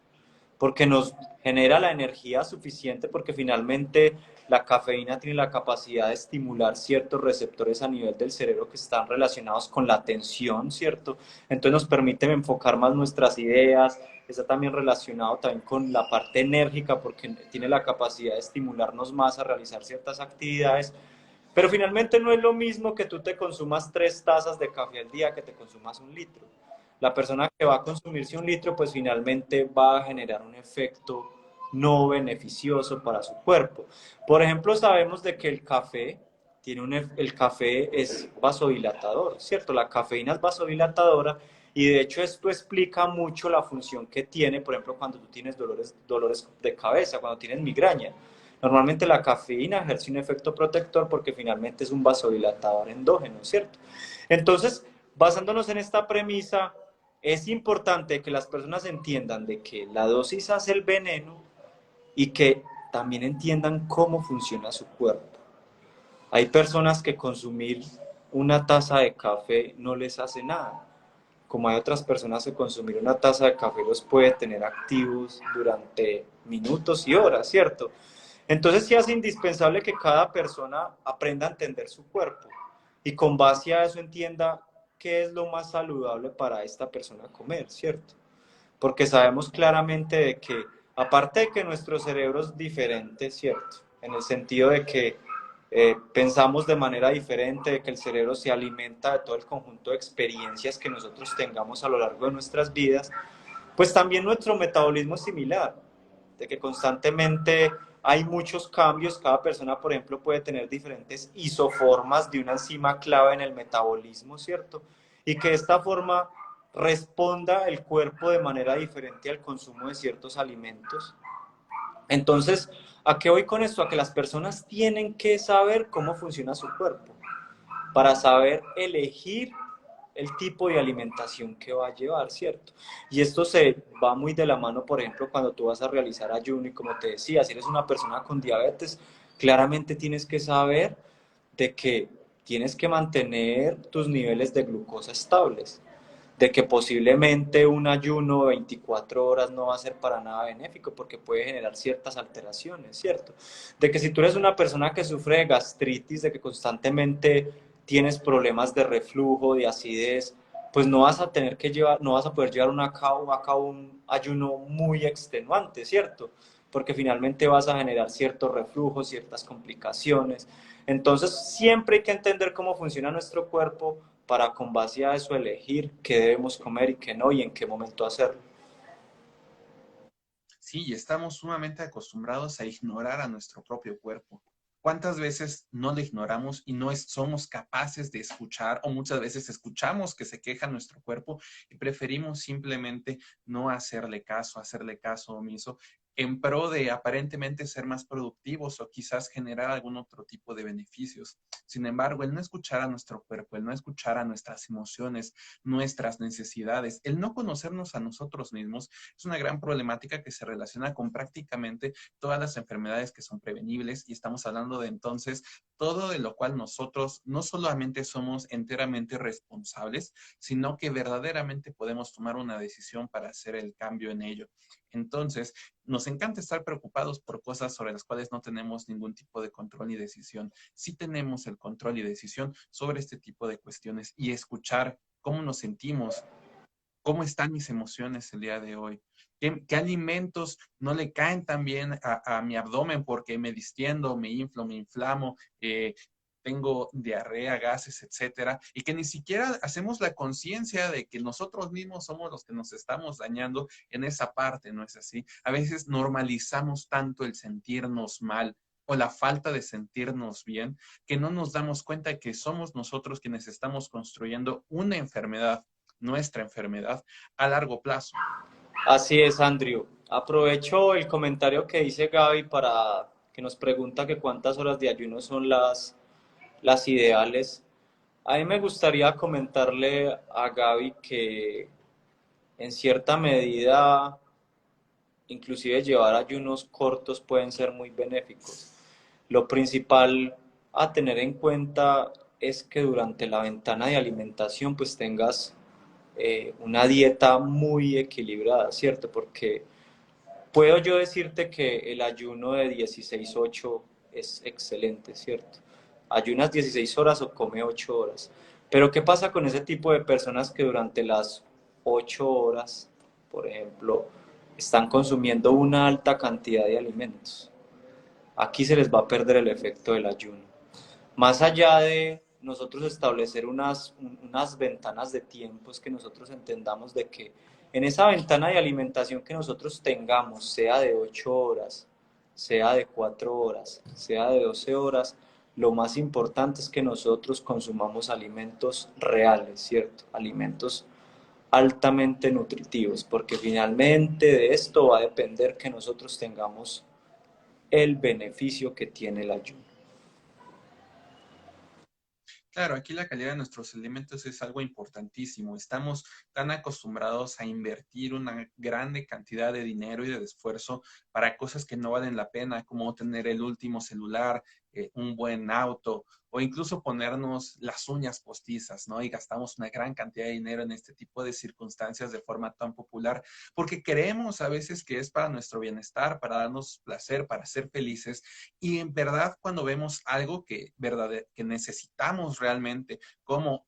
Porque nos genera la energía suficiente, porque finalmente la cafeína tiene la capacidad de estimular ciertos receptores a nivel del cerebro que están relacionados con la atención, ¿cierto? Entonces nos permite enfocar más nuestras ideas, está también relacionado también con la parte enérgica, porque tiene la capacidad de estimularnos más a realizar ciertas actividades, pero finalmente no es lo mismo que tú te consumas 3 tazas de café al día que te consumas 1 litro. La persona que va a consumirse 1 litro, pues finalmente va a generar un efecto no beneficioso para su cuerpo. Por ejemplo, sabemos de que el café es vasodilatador, ¿cierto? La cafeína es vasodilatadora y de hecho esto explica mucho la función que tiene, por ejemplo, cuando tú tienes dolores de cabeza, cuando tienes migraña. Normalmente la cafeína ejerce un efecto protector porque finalmente es un vasodilatador endógeno, ¿cierto? Entonces, basándonos en esta premisa, es importante que las personas entiendan de que la dosis hace el veneno y que también entiendan cómo funciona su cuerpo. Hay personas que consumir 1 taza de café no les hace nada, como hay otras personas que consumir 1 taza de café los puede tener activos durante minutos y horas, ¿cierto? Entonces sí hace indispensable que cada persona aprenda a entender su cuerpo y con base a eso entienda qué es lo más saludable para esta persona comer, ¿cierto? Porque sabemos claramente de que, aparte de que nuestro cerebro es diferente, ¿cierto? En el sentido de que pensamos de manera diferente, de que el cerebro se alimenta de todo el conjunto de experiencias que nosotros tengamos a lo largo de nuestras vidas, pues también nuestro metabolismo es similar, de que constantemente hay muchos cambios, cada persona, por ejemplo, puede tener diferentes isoformas de una enzima clave en el metabolismo, ¿cierto? y que de esta forma responda el cuerpo de manera diferente al consumo de ciertos alimentos. Entonces, ¿a qué voy con esto? A que las personas tienen que saber cómo funciona su cuerpo para saber elegir el tipo de alimentación que va a llevar, ¿cierto? Y esto se va muy de la mano, por ejemplo, cuando tú vas a realizar ayuno y como te decía, si eres una persona con diabetes, claramente tienes que saber de que tienes que mantener tus niveles de glucosa estables, de que posiblemente un ayuno de 24 horas no va a ser para nada benéfico porque puede generar ciertas alteraciones, ¿cierto? De que si tú eres una persona que sufre de gastritis, de que constantemente tienes problemas de reflujo, de acidez, pues no vas a tener que llevar, no vas a poder llevar a cabo un ayuno muy extenuante, ¿cierto? Porque finalmente vas a generar ciertos reflujos, ciertas complicaciones. Entonces siempre hay que entender cómo funciona nuestro cuerpo para con base a eso elegir qué debemos comer y qué no y en qué momento hacerlo. Sí, y estamos sumamente acostumbrados a ignorar a nuestro propio cuerpo. ¿Cuántas veces no le ignoramos y no somos capaces de escuchar, o muchas veces escuchamos que se queja nuestro cuerpo y preferimos simplemente no hacerle caso omiso, en pro de aparentemente ser más productivos o quizás generar algún otro tipo de beneficios? Sin embargo, el no escuchar a nuestro cuerpo, el no escuchar a nuestras emociones, nuestras necesidades, el no conocernos a nosotros mismos, es una gran problemática que se relaciona con prácticamente todas las enfermedades que son prevenibles, y estamos hablando de entonces todo de lo cual nosotros no solamente somos enteramente responsables, sino que verdaderamente podemos tomar una decisión para hacer el cambio en ello. Entonces, nos encanta estar preocupados por cosas sobre las cuales no tenemos ningún tipo de control ni decisión. Sí tenemos el control y decisión sobre este tipo de cuestiones, y escuchar cómo nos sentimos, cómo están mis emociones el día de hoy, qué alimentos no le caen tan bien a mi abdomen porque me distiendo, me inflo, me inflamo, tengo diarrea, gases, etcétera, y que ni siquiera hacemos la conciencia de que nosotros mismos somos los que nos estamos dañando en esa parte, ¿no es así? A veces normalizamos tanto el sentirnos mal o la falta de sentirnos bien, que no nos damos cuenta de que somos nosotros quienes estamos construyendo una enfermedad, nuestra enfermedad, a largo plazo. Así es, Andrew. Aprovecho el comentario que dice Gaby para que nos pregunta que cuántas horas de ayuno son las ideales. A mí me gustaría comentarle a Gaby que en cierta medida, inclusive llevar ayunos cortos pueden ser muy benéficos. Lo principal a tener en cuenta es que durante la ventana de alimentación pues tengas una dieta muy equilibrada, ¿cierto? Porque puedo yo decirte que el ayuno de 16-8 es excelente, ¿cierto? Ayunas 16 horas o come 8 horas. Pero ¿qué pasa con ese tipo de personas que durante las 8 horas, por ejemplo, están consumiendo una alta cantidad de alimentos? Aquí se les va a perder el efecto del ayuno. Más allá de nosotros establecer unas ventanas de tiempos que nosotros entendamos de que en esa ventana de alimentación que nosotros tengamos, sea de 8 horas, sea de 4 horas, sea de 12 horas, lo más importante es que nosotros consumamos alimentos reales, ¿cierto? Alimentos altamente nutritivos, porque finalmente de esto va a depender que nosotros tengamos el beneficio que tiene el ayuno. Claro, aquí la calidad de nuestros alimentos es algo importantísimo. Estamos tan acostumbrados a invertir una grande cantidad de dinero y de esfuerzo para cosas que no valen la pena, como tener el último celular, un buen auto, o incluso ponernos las uñas postizas, ¿no? Y gastamos una gran cantidad de dinero en este tipo de circunstancias de forma tan popular, porque creemos a veces que es para nuestro bienestar, para darnos placer, para ser felices, y en verdad, cuando vemos algo que necesitamos realmente, como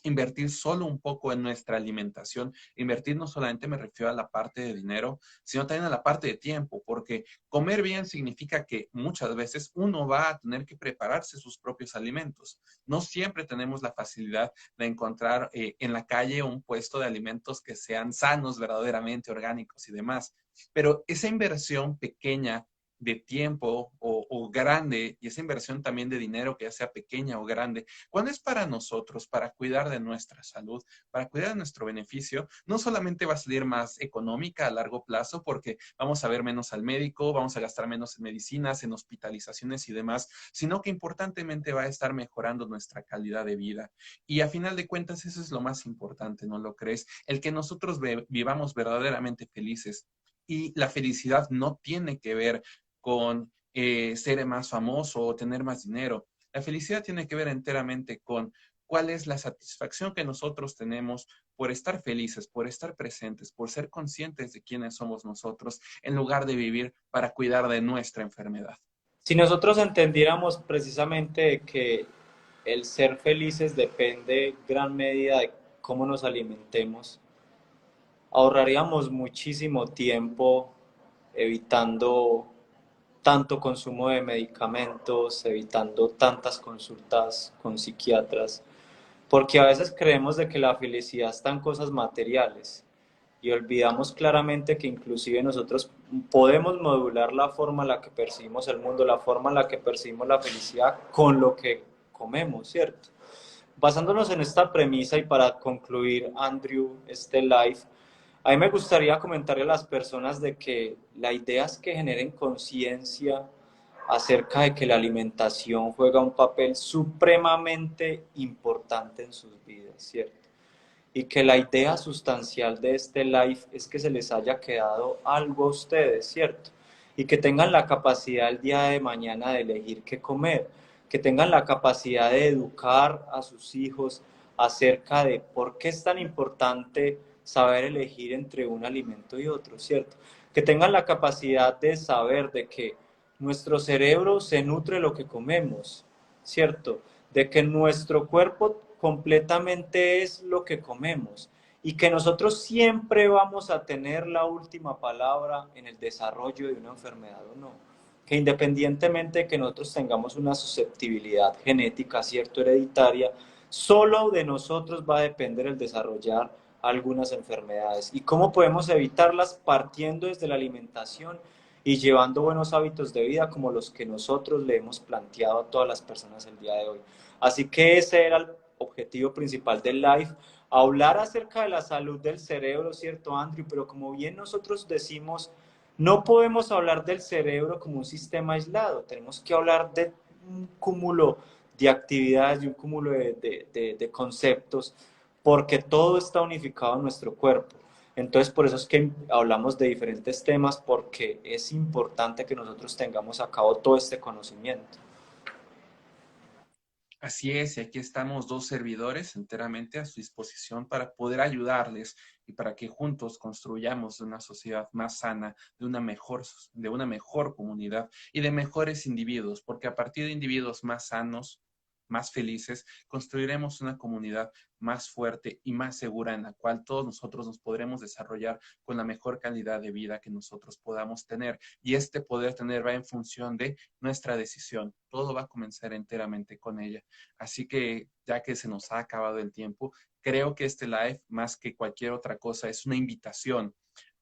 invertir solo un poco en nuestra alimentación, invertir no solamente me refiero a la parte de dinero, sino también a la parte de tiempo, porque comer bien significa que muchas veces uno va a tener que prepararse sus propios alimentos. No siempre tenemos la facilidad de encontrar en la calle un puesto de alimentos que sean sanos, verdaderamente orgánicos y demás. Pero esa inversión pequeña de tiempo o grande y esa inversión también de dinero, que ya sea pequeña o grande, cuando es para nosotros, para cuidar de nuestra salud, para cuidar de nuestro beneficio, no solamente va a salir más económica a largo plazo porque vamos a ver menos al médico, vamos a gastar menos en medicinas, en hospitalizaciones y demás, sino que importantemente va a estar mejorando nuestra calidad de vida. Y a final de cuentas eso es lo más importante, ¿no lo crees? El que nosotros vivamos verdaderamente felices. Y la felicidad no tiene que ver con ser más famoso o tener más dinero. La felicidad tiene que ver enteramente con cuál es la satisfacción que nosotros tenemos por estar felices, por estar presentes, por ser conscientes de quiénes somos nosotros, en lugar de vivir para cuidar de nuestra enfermedad. Si nosotros entendiéramos precisamente que el ser felices depende en gran medida de cómo nos alimentemos, ahorraríamos muchísimo tiempo evitando tanto consumo de medicamentos, evitando tantas consultas con psiquiatras, porque a veces creemos de que la felicidad está en cosas materiales y olvidamos claramente que inclusive nosotros podemos modular la forma en la que percibimos el mundo, la forma en la que percibimos la felicidad con lo que comemos, ¿cierto? Basándonos en esta premisa y para concluir, Andrew, este live, a mí me gustaría comentarle a las personas de que la idea es que generen conciencia acerca de que la alimentación juega un papel supremamente importante en sus vidas, ¿cierto? Y que la idea sustancial de este live es que se les haya quedado algo a ustedes, ¿cierto? Y que tengan la capacidad el día de mañana de elegir qué comer, que tengan la capacidad de educar a sus hijos acerca de por qué es tan importante saber elegir entre un alimento y otro, ¿cierto? Que tengan la capacidad de saber de que nuestro cerebro se nutre de lo que comemos, ¿cierto? De que nuestro cuerpo completamente es lo que comemos y que nosotros siempre vamos a tener la última palabra en el desarrollo de una enfermedad o no. Que independientemente de que nosotros tengamos una susceptibilidad genética, cierto, hereditaria, solo de nosotros va a depender el desarrollar algunas enfermedades. ¿Y cómo podemos evitarlas? Partiendo desde la alimentación y llevando buenos hábitos de vida como los que nosotros le hemos planteado a todas las personas el día de hoy. Así que ese era el objetivo principal del live, hablar acerca de la salud del cerebro, ¿cierto, Andrew? Pero como bien nosotros decimos, no podemos hablar del cerebro como un sistema aislado, tenemos que hablar de un cúmulo de actividades y un cúmulo de conceptos, porque todo está unificado en nuestro cuerpo. Entonces, por eso es que hablamos de diferentes temas, porque es importante que nosotros tengamos a cabo todo este conocimiento. Así es, y aquí estamos dos servidores enteramente a su disposición para poder ayudarles y para que juntos construyamos una sociedad más sana, de una mejor comunidad y de mejores individuos, porque a partir de individuos más sanos, más felices, construiremos una comunidad más fuerte y más segura en la cual todos nosotros nos podremos desarrollar con la mejor calidad de vida que nosotros podamos tener. Y este poder tener va en función de nuestra decisión. Todo va a comenzar enteramente con ella. Así que ya que se nos ha acabado el tiempo, creo que este live, más que cualquier otra cosa, es una invitación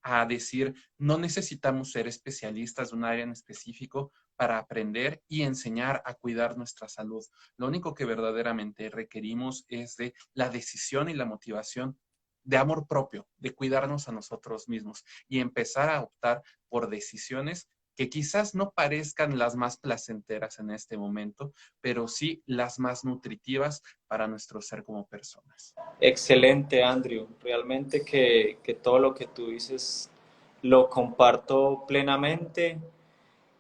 a decir, no necesitamos ser especialistas de un área en específico para aprender y enseñar a cuidar nuestra salud. Lo único que verdaderamente requerimos es de la decisión y la motivación de amor propio, de cuidarnos a nosotros mismos y empezar a optar por decisiones que quizás no parezcan las más placenteras en este momento, pero sí las más nutritivas para nuestro ser como personas. Excelente, Andrew. Realmente que todo lo que tú dices lo comparto plenamente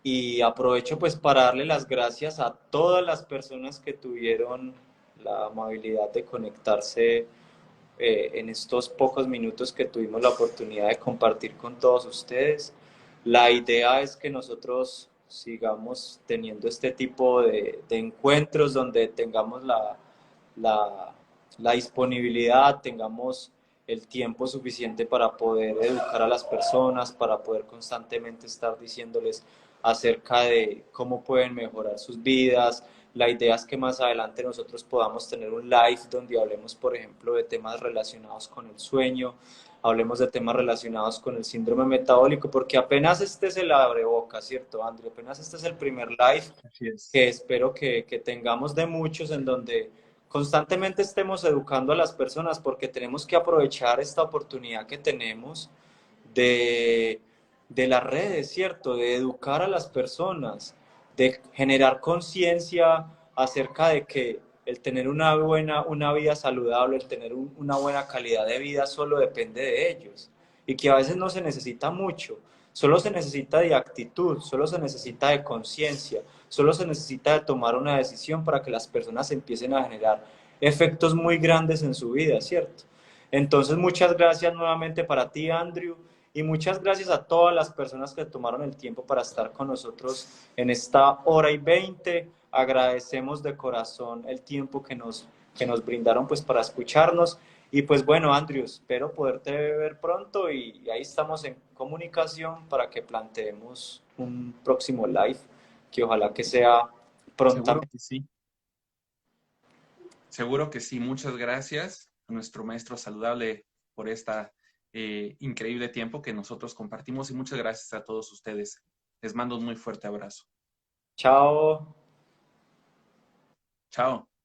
y aprovecho pues para darle las gracias a todas las personas que tuvieron la amabilidad de conectarse en estos pocos minutos que tuvimos la oportunidad de compartir con todos ustedes. La idea es que nosotros sigamos teniendo este tipo de encuentros donde tengamos la, la disponibilidad, tengamos el tiempo suficiente para poder educar a las personas, para poder constantemente estar diciéndoles acerca de cómo pueden mejorar sus vidas. La idea es que más adelante nosotros podamos tener un live donde hablemos, por ejemplo, de temas relacionados con el sueño, hablemos de temas relacionados con el síndrome metabólico, porque apenas este es el abreboca, ¿cierto, Andrew? Apenas este es el primer live Así es. que espero que tengamos de muchos en donde constantemente estemos educando a las personas, porque tenemos que aprovechar esta oportunidad que tenemos de, de las redes, ¿cierto? De educar a las personas, de generar conciencia acerca de que el tener una vida saludable, el tener una buena calidad de vida solo depende de ellos y que a veces no se necesita mucho, solo se necesita de actitud, solo se necesita de conciencia, solo se necesita de tomar una decisión para que las personas empiecen a generar efectos muy grandes en su vida, ¿cierto? Entonces, muchas gracias nuevamente para ti, Andrew, y muchas gracias a todas las personas que tomaron el tiempo para estar con nosotros en esta hora y 20. Agradecemos de corazón el tiempo que nos brindaron pues para escucharnos. Y pues bueno, Andrew, espero poderte ver pronto y ahí estamos en comunicación para que planteemos un próximo live, que ojalá que sea Seguro prontamente. que sí. Seguro que sí. Muchas gracias a nuestro maestro saludable por esta increíble tiempo que nosotros compartimos y muchas gracias a todos ustedes. Les mando un muy fuerte abrazo. Chao. Chao.